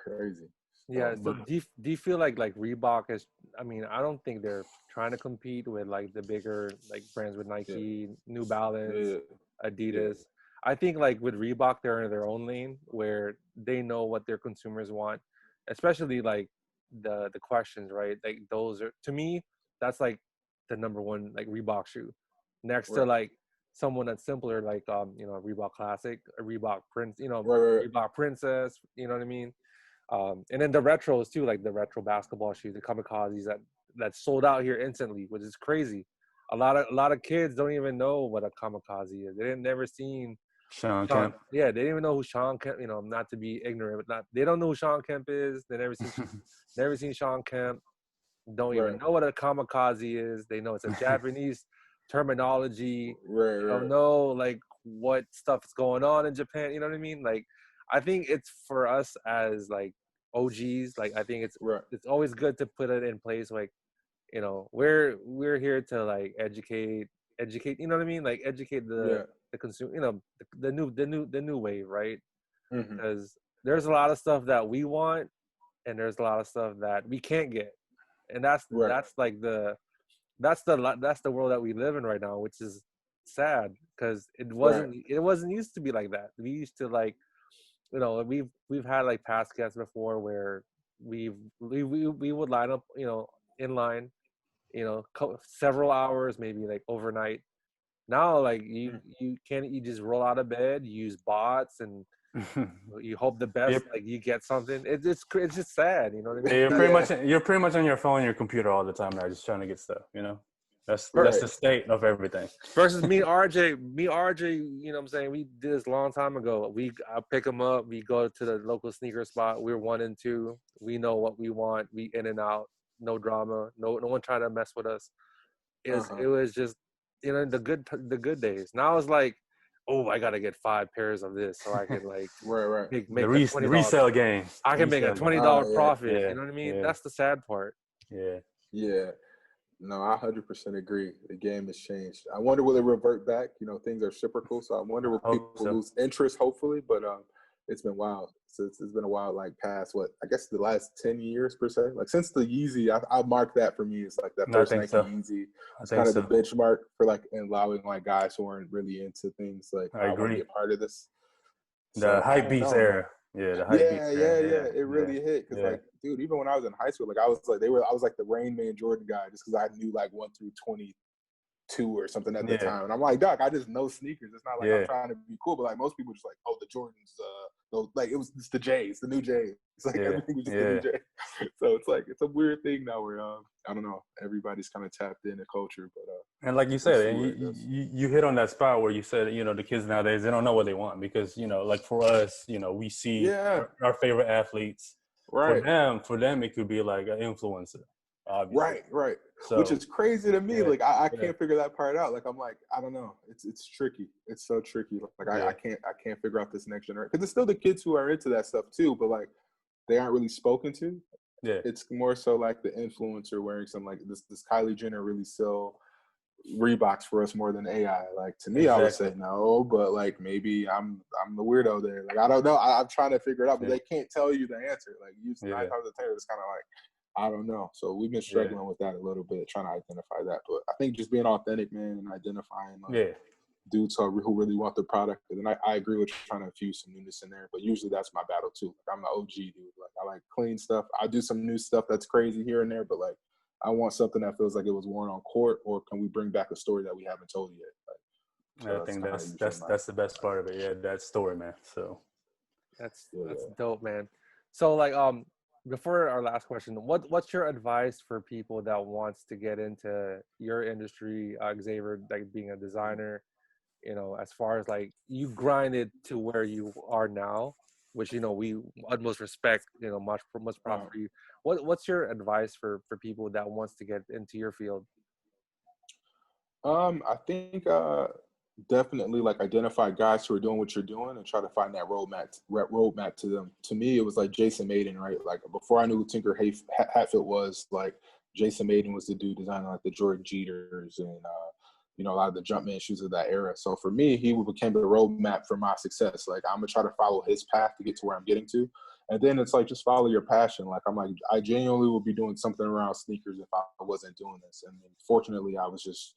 Crazy. Yeah. So do you feel like Reebok is? I mean, I don't think they're trying to compete with like the bigger like brands with Nike, New Balance, Adidas. I think like with Reebok, they're in their own lane where they know what their consumers want, especially like the questions, right? Like those are, to me, that's like the number one like Reebok shoe, next to Right. like someone that's simpler like Reebok Classic, a Reebok Prince, Right. Reebok Princess, you know what I mean? And then the retros too, like the retro basketball shoes, the kamikazes that sold out here instantly, which is crazy. A lot of kids don't even know what a kamikaze is. They didn't never seen Sean Sean. Kemp. Yeah, they didn't even know who Sean Kemp. Not to be ignorant, but they don't know who Sean Kemp is. They never seen Sean Kemp. Don't even Right. know what a kamikaze is. They know it's a Japanese terminology. Right. They don't Right. know like what stuff is going on in Japan. You know what I mean? Like, I think it's for us as like OGs. Like, I think Right. it's always good to put it in place. Like, we're here to like educate. You know what I mean? Like, educate Yeah. the consumer. The new wave, right? Hmm. Because there's a lot of stuff that we want, and there's a lot of stuff that we can't get, and that's Right. that's like that's the world that we live in right now, which is sad because it Right. wasn't used to be like that. We used to like, we've had like past guests before where we would line up, in line, several hours, maybe like overnight. Now, like Mm. you just roll out of bed, you use bots, and you hope the best, Yep. like you get something. It's just sad, you know what I mean? You're That's, pretty Yeah. much you're pretty much on your phone and your computer all the time now, just trying to get stuff. That's Right. the state of everything. versus me RJ, you know what I'm saying? We did this a long time ago. I pick them up, we go to the local sneaker spot. We're 1 and 2. We know what we want. We in and out, no drama, no one trying to mess with us. Uh-huh. It was just, the good days. Now it's like, oh, I gotta get 5 pairs of this so I can like Right. Right. make a The $20. resale game. I can make a Resale game. $20 Yeah. profit. Yeah, You know what I mean? yeah, That's the sad part. yeah. Yeah. No, I 100% agree. The game has changed. I wonder will it revert back? Things are reciprocal, so I wonder will Hope people so. lose interest. Hopefully, but it's been wild. So it's been a while, like past what I guess the last 10 years per se. Like since the Yeezy, I mark that for me. It's like that No, I first think Nike so. Yeezy. I It's think kind of the so. benchmark for like allowing like guys who aren't really into things like I I want to be agree. a part of this. The So I hype don't beats know, man. era. Yeah, the hype beats Yeah, era. yeah, Yeah, yeah. It yeah, really hit because, yeah, like, dude, even when I was in high school, like, I was like the Rain Man Jordan guy, just because I knew like 1 through 22 or something at the yeah, time, and I'm like, Doc, I just know sneakers. It's not like I'm yeah, trying to be cool, but like most people just like, oh, the Jordans, like it's the J's, the new J's. It's like yeah, everything was just the yeah. new J. So it's like it's a weird thing now where I don't know, everybody's kind of tapped into culture, but And like you we'll said, see and where it goes. you hit on that spot where you said, the kids nowadays, they don't know what they want because, like for us, we see Yeah, our favorite athletes. right. For them, it could be like an influencer, obviously. Right, right. Which So, is crazy to me. yeah, Like I yeah, can't figure that part out. Like I'm like, I don't know. It's tricky. It's so tricky. Like yeah, I can't figure out this next generation. Because it's still the kids who are into that stuff too, but like they aren't really spoken to. yeah, It's more so like the influencer wearing some like this Kylie Jenner really sell Reeboks for us more than AI. Like to me, I would exactly. say no, but like maybe I'm the weirdo there. Like I don't know. I'm trying to figure it out, but Yeah, they can't tell you the answer. Like you 9 yeah, times out of 10, it's kind of like I don't know. So we've been yeah, struggling with that a little bit, trying to identify that. But I think just being authentic, man, and identifying like yeah, dudes who really want the product. And I agree with trying to infuse some newness in there. But usually that's my battle too. Like I'm the OG dude. Like I like clean stuff. I do some new stuff that's crazy here and there, but like I want something that feels like it was worn on court, or can we bring back a story that we haven't told yet? Like, so I that's think kind of usually my that's the best part of it. Yeah, that story, man. So, That's yeah. dope, man. So like, before our last question, what's your advice for people that wants to get into your industry, Xavier, like being a designer, as far as like you grinded to where you are now, which we utmost respect, much props for you. What's your advice for people that wants to get into your field? I think definitely like identify guys who are doing what you're doing and try to find that roadmap to them. To me, it was like Jason Maiden, right? Like before I knew who Tinker Hatfield was, like Jason Maiden was the dude designing like the Jordan Jeters and a lot of the Jumpman shoes of that era. So for me, he became the roadmap for my success. Like I'm gonna try to follow his path to get to where I'm getting to. And then it's like just follow your passion. Like I'm like I genuinely would be doing something around sneakers if I wasn't doing this. And fortunately, I was just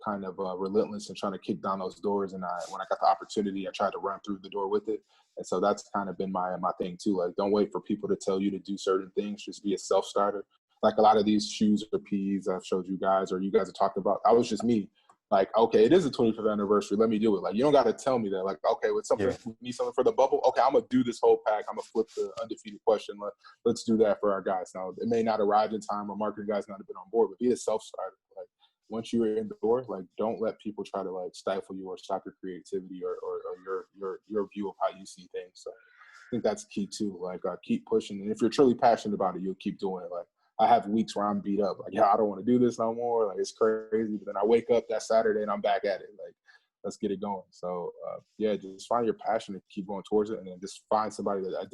kind of relentless in trying to kick down those doors. And when I got the opportunity, I tried to run through the door with it. And so that's kind of been my thing too. Like, don't wait for people to tell you to do certain things. Just be a self-starter. Like a lot of these shoes or PEs I've showed you guys, or you guys have talked about, I was just me. Like, okay, it is a 25th anniversary. Let me do it. Like, you don't got to tell me that. Like, okay, with something, we need something for the bubble. Okay, I'm going to do this whole pack. I'm going to flip the undefeated question. Let's do that for our guys. Now, it may not arrive in time or marketing guys not have been on board, but be a self-starter. Like, once you're in the door, like, don't let people try to, like, stifle you or stop your creativity or your view of how you see things. So I think that's key, too. Like, keep pushing. And if you're truly passionate about it, you'll keep doing it. Like, I have weeks where I'm beat up. Like, yeah, I don't want to do this no more. Like, it's crazy. But then I wake up that Saturday and I'm back at it. Like, let's get it going. So, yeah, just find your passion and keep going towards it. And then just find somebody that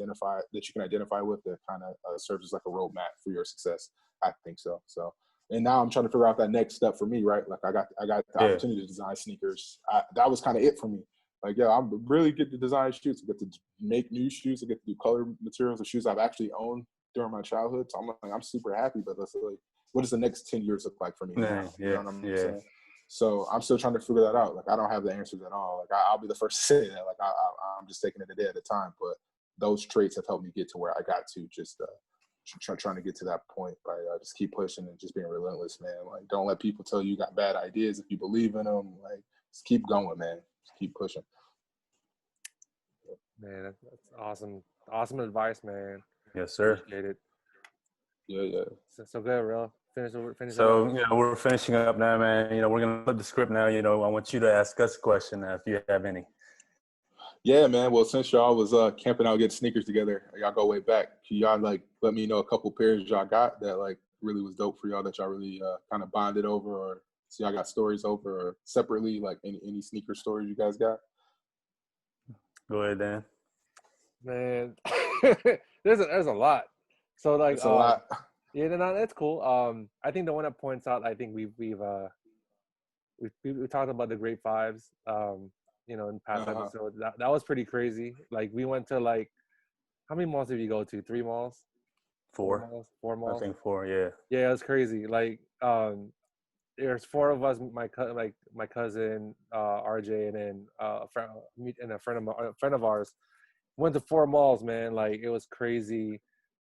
you can identify with that kind of serves as like a roadmap for your success. I think so. So, and now I'm trying to figure out that next step for me, right? Like, I got the opportunity to design sneakers. That was kind of it for me. Like, yeah, I'm really good to design shoes. I get to make new shoes. I get to do color materials of shoes I've actually owned during my childhood. So I'm super happy, but let's like, what does the next 10 years look like for me now? You know what I'm saying? So I'm still trying to figure that out. Like, I don't have the answers at all. Like, I'll be the first to say that. Like, I'm just taking it a day at a time. But those traits have helped me get to where I got to. Just trying to get to that point. Right? Just keep pushing and just being relentless, man. Like, don't let people tell you got bad ideas if you believe in them. Like, just keep going, man. Just keep pushing. Man, that's awesome. Awesome advice, man. Yes, sir. Appreciate it. Yeah. So good, real. Finish. So, we're finishing up now, man. We're going to flip the script now. I want you to ask us a question now if you have any. Yeah, man. Well, since y'all was camping out getting sneakers together, y'all go way back. Can y'all, like, let me know a couple pairs y'all got that, like, really was dope for y'all that y'all really kind of bonded over, or so y'all got stories over, or separately, like, any sneaker stories you guys got? Go ahead, Dan. Man, there's a lot. So, like, It's a lot. Yeah, no, that's cool. I think the one that points out, I think we've talked about the Great Fives, in past episodes. That was pretty crazy. Like, we went to, like, how many malls did we go to? 3 malls? 4 malls? I think 4, yeah. Yeah, it was crazy. Like, there's 4 of us, my cousin, RJ, and then a friend of ours. Went to 4 malls, man. Like, it was crazy.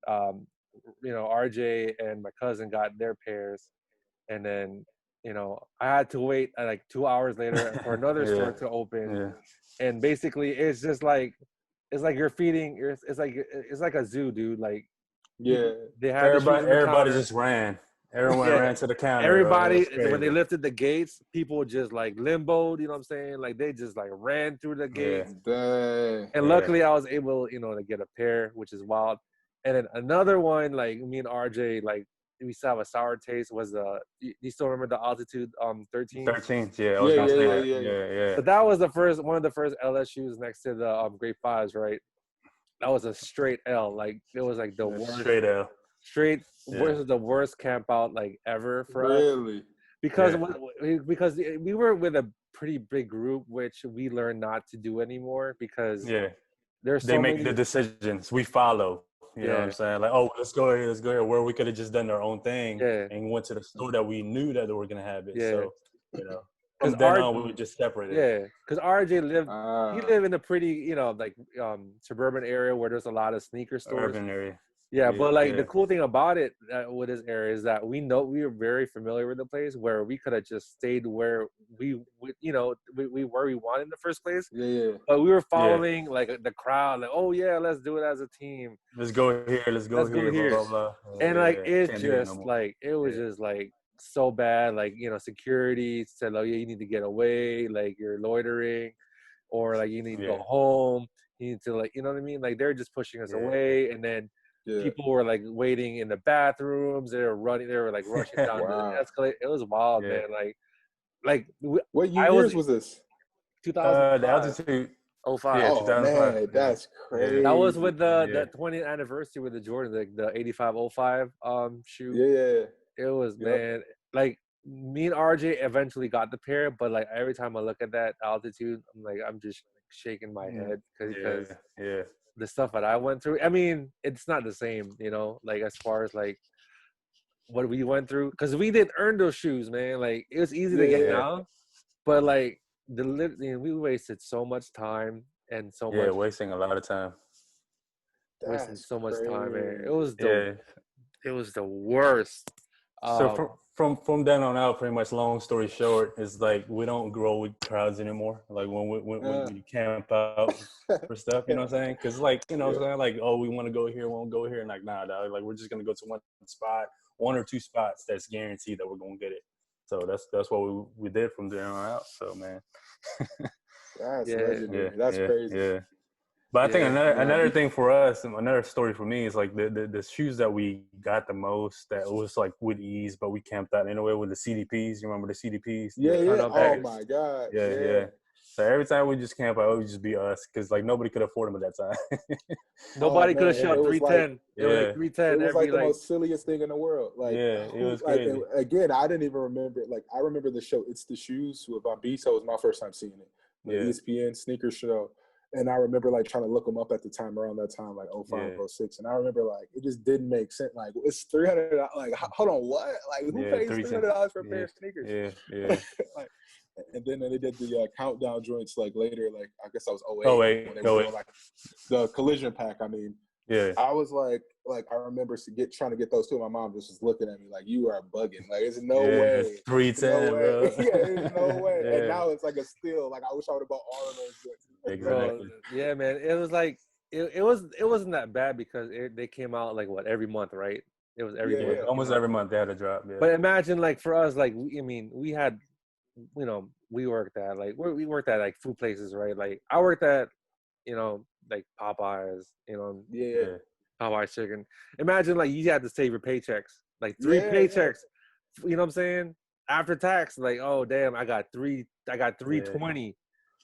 RJ and my cousin got their pairs, and then I had to wait like 2 hours later for another store to open, and basically it's just like you're feeding. It's like a zoo, dude. Like, they had everybody just ran. Everyone ran to the counter. Everybody, when they lifted the gates, people just like limboed, you know what I'm saying? Like, they just like ran through the gates. And luckily I was able, to get a pair, which is wild. And then another one, like, me and RJ, like, we still have a sour taste, was you still remember the Altitude 13? 13th, yeah. I was gonna say that. Yeah. But that was one of the first LS shoes next to the Great Fives, right? That was a straight L. Like, it was like the worst. Straight L. Was the worst camp out, like, ever for us. Really? Because we were with a pretty big group, which we learned not to do anymore, because they make the decisions. We follow. You know what I'm saying? Like, oh, let's go here. Where we could have just done our own thing and went to the store that we knew that they were gonna have it. So, from then on, we were just separated. Yeah, because RJ lived in a pretty, suburban area where there's a lot of sneaker stores. Urban area. Yeah, but like the cool thing about it with this area is that we were very familiar with the place, where we could have just stayed where we where we wanted in the first place. Yeah. But we were following like the crowd, like, oh yeah, let's do it as a team. Let's go here. Let's go here. Blah, blah, blah. And it's just like, it was just like so bad. Like, security said, oh yeah, you need to get away. Like, you're loitering, or like you need to go home. You need to, like, you know what I mean? Like, they're just pushing us away, and then. People were like waiting in the bathrooms. They were like rushing down the escalator. It was wild, man. Like what years was this? 2005. The Altitude 05. Yeah, 2005. Man, that's crazy. That was with the 20th anniversary with the Jordan, like the 85-05 shoe. Yeah. It was, man. Like, me and RJ eventually got the pair, but like every time I look at that Altitude, I'm just shaking my head because the stuff that I went through. I mean, it's not the same, like, as far as like what we went through, because we didn't earn those shoes, man. Like it was easy to get now, but like we wasted so much time and so much wasting a lot of time. wasting so much time, man. crazy. It was the worst. So from then on out, pretty much, long story short, is like we don't grow with crowds anymore. Like when we camp out for stuff, you know what I'm saying? Because like, you know what I'm saying? Like, oh, we want to go here, won't go here. And like, nah, dog. Like we're just gonna go to one or two spots that's guaranteed that we're gonna get it. So that's what we did from there on out. So man, that's legendary. That's crazy. Yeah. But I think another thing for us, another story for me is like the shoes that we got the most that was like with ease, but we camped out anyway with the CDPs. You remember the CDPs? Yeah. Oh my God. Yeah. So every time we just camp out, it would just be us because like nobody could afford them at that time. Nobody could have shot 310. It was like 310. It was like the most silliest thing in the world. Like, it was crazy. Again, I didn't even remember. Like, I remember the show. It's the Shoes with Bobby. So it was my first time seeing it. The ESPN sneaker show. And I remember like trying to look them up at the time, around that time, like 05, 06. And I remember like it just didn't make sense. Like it's $300. Like hold on, what? Like who pays $300 for a pair of sneakers? Yeah. Like, and then they did the countdown joints like later. Like I guess I was 08. When they were doing, like the collision pack. I mean, I was like I remember trying to get those too. My mom just was looking at me like, "You are bugging. Like, there's no way. 310, bro. There's no way." And now it's like a steal. Like I wish I would have bought all of those. Exactly. Yeah, man. It was like it wasn't that bad because they came out like every month, right? It was every month. Almost every month they had a drop. Yeah. But imagine like for us, like we had, we worked at we worked at like food places, right? Like I worked at, like Popeyes, Popeyes chicken. Imagine like you had to save your paychecks, like three paychecks. You know what I'm saying? After tax, like, oh damn, I got 320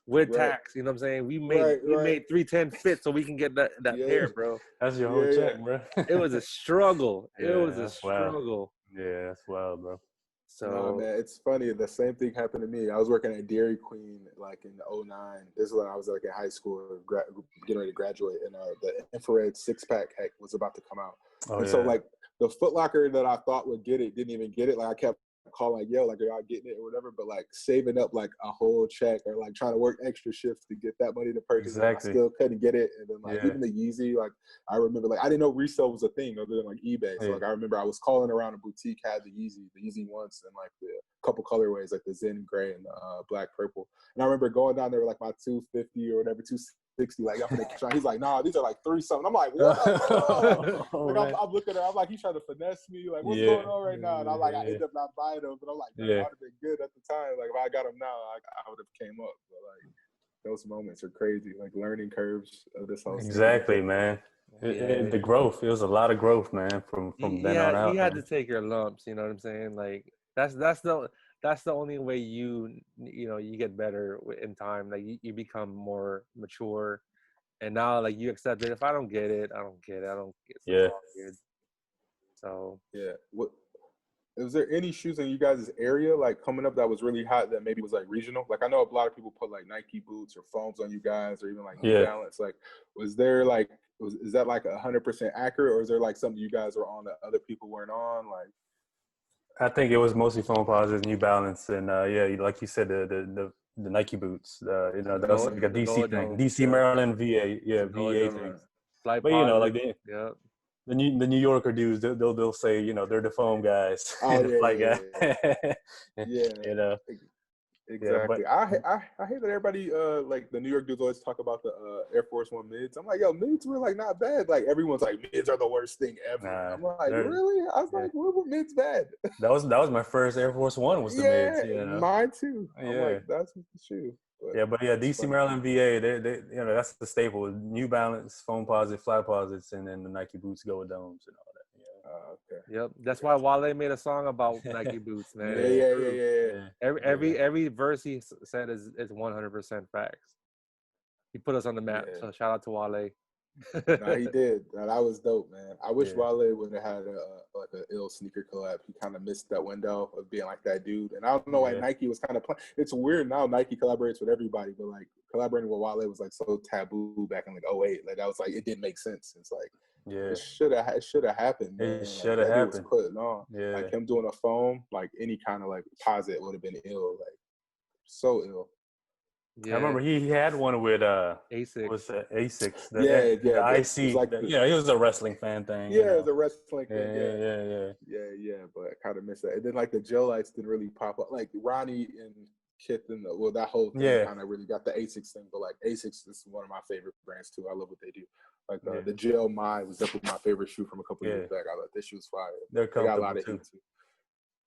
with tax. You know what I'm saying? We made 310 fit so we can get that pair, bro. That's your whole check, bro. It was a struggle. It was a struggle. Wild. Yeah, that's wild, bro. So man, it's funny. The same thing happened to me. I was working at Dairy Queen like in 09. This is when I was like in high school, getting ready to graduate, and the infrared 6-pack was about to come out. So like the Foot Locker that I thought would get it didn't even get it. Like I kept calling like, yo, like, are y'all getting it or whatever? But like saving up like a whole check or like trying to work extra shifts to get that money to purchase it. I still couldn't get it. And then like even the Yeezy, like I remember like I didn't know resale was a thing other than like eBay. So like I remember I was calling around a boutique, had the Yeezy once and like the couple colorways like the Zen gray and the black purple. And I remember going down there with like my 250 or whatever, 260, like up in the kitchen. He's like, nah, these are like 3 something. I'm like, what? I'm looking at her, I'm like, he's trying to finesse me. Like, what's going on right now? And I'm like, I ended up not buying them. But I'm like, that would have been good at the time. Like, if I got them now, I would have came up. But like, those moments are crazy. Like learning curves of this whole thing. Man. The growth. It was a lot of growth, man, from then on out. You had to take your lumps, you know what I'm saying? Like that's the only way you get better in time. Like you become more mature, and now like you accept it. If I don't get it, I don't get it. I don't get it. Good. So what is there any shoes in you guys' area like coming up that was really hot that maybe was like regional? Like I know a lot of people put like Nike boots or foams on you guys or even like New Balance. Like was there like is that like 100% accurate or is there like something you guys were on that other people weren't on? Like I think it was mostly foam positives, New Balance, and like you said, the Nike boots. That was like a DC thing, DC Maryland VA, VA thing. But like the New Yorker dudes, they'll say they're the foam guys, guy. Exactly. I hate that everybody like the New York dudes always talk about the Air Force One mids. I'm like, yo, mids were like not bad. Like everyone's like mids are the worst thing ever. I'm like, really? I was like, what were mids bad? That was my first Air Force One was the mids. Mine too. I'm like, that's the shoe. But DC Maryland VA, they that's the staple. New Balance, foam posite, flat posits, and then the Nike boots go with domes and all that. Okay. Yep, that's why Wale made a song about Nike boots, man. Every verse he said is 100% facts. He put us on the map. So shout out to Wale. No, he did. That was dope, man. I wish Wale would have had like an ill sneaker collab. He kind of missed that window of being like that dude. And I don't know why Nike was kind of playing. It's weird now. Nike collaborates with everybody, but like collaborating with Wale was like so taboo back in like 08. Like that was like it didn't make sense. It's like Yeah. It should have happened, man. It Like, should have that dude was happened. putting on. Yeah. Like him doing a foam, like any kind of like posit would have been ill. Like so ill. I remember he had one with Asics. what's that? Asics. Yeah. The It's IC. like Yeah, it was a wrestling fan thing. yeah, it was a wrestling Yeah, thing. Yeah. But I kind of missed that. And then like the gel lights didn't really pop up. Like Ronnie and Kith and that whole thing kind of really got the Asics thing. But like Asics is one of my favorite brands too. I love what they do. Like the Gel My was definitely my favorite shoe from a couple years back. I thought this shoe was fire. They got a lot of heat too.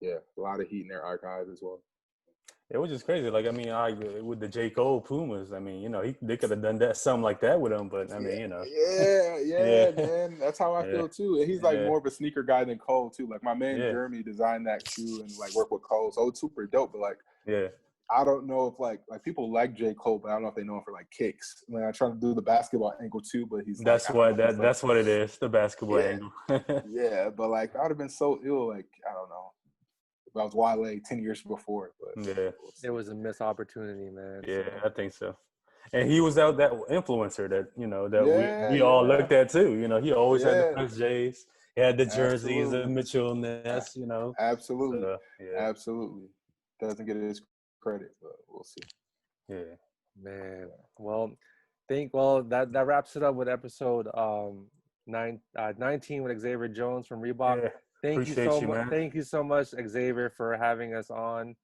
Yeah, a lot of heat in their archive as well. It was just crazy. Like, I mean, with the J. Cole Pumas, I mean, you know, they could have done that something like that with him, but I mean, you know. Yeah, man. That's how I feel too. And he's like more of a sneaker guy than Cole too. Like my man Jeremy designed that shoe and like worked with Cole, so it's super dope. But like, I don't know if like people like J. Cole, but I don't know if they know him for like kicks. Like I try to do the basketball angle too, but he's that's what it is, the basketball angle. Yeah, but like that would have been so ill. Like I don't know. I was Wale 10 years before, but it was a missed opportunity, man. Yeah, I think so. And he was that influencer that we all looked at too. You know, he always had the Prince J's. He had the jerseys of Mitchell Ness. You know, absolutely, absolutely. Doesn't get his credit, but we'll see. Yeah, man. Well, that wraps it up with episode 19 with Xavier Jones from Reebok. Yeah. Thank you so much, Xavier, for having us on.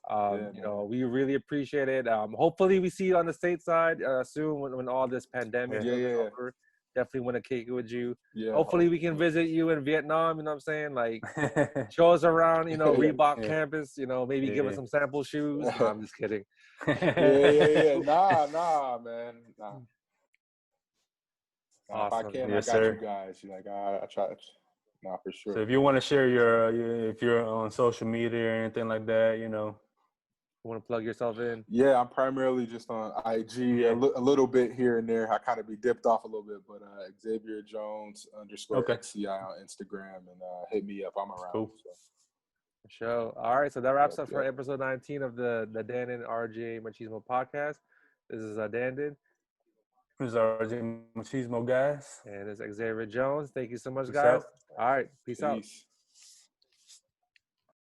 You know, we really appreciate it. Hopefully we see you on the stateside soon when all this pandemic is over. Definitely want to kick it with you. Yeah, hopefully we can visit you in Vietnam, you know what I'm saying? Like show us around, you know, Reebok campus, you know, maybe give us some sample shoes. No, I'm just kidding. Nah, man. Nah. Awesome. If I can, I got you guys. Like I try. Nah, for sure. So if you want to share if you're on social media or anything like that, you know. You want to plug yourself in? Yeah, I'm primarily just on IG, a little bit here and there. I kind of be dipped off a little bit, but Xavier Jones _XCI on Instagram, and hit me up. I'm around. Cool. So. Show. All right, so that wraps up for episode 19 of the Dandin RJ Machismo podcast. This is Dandin. This is RJ Machismo, guys. And it's Xavier Jones. Thank you so much, guys. All right, peace out.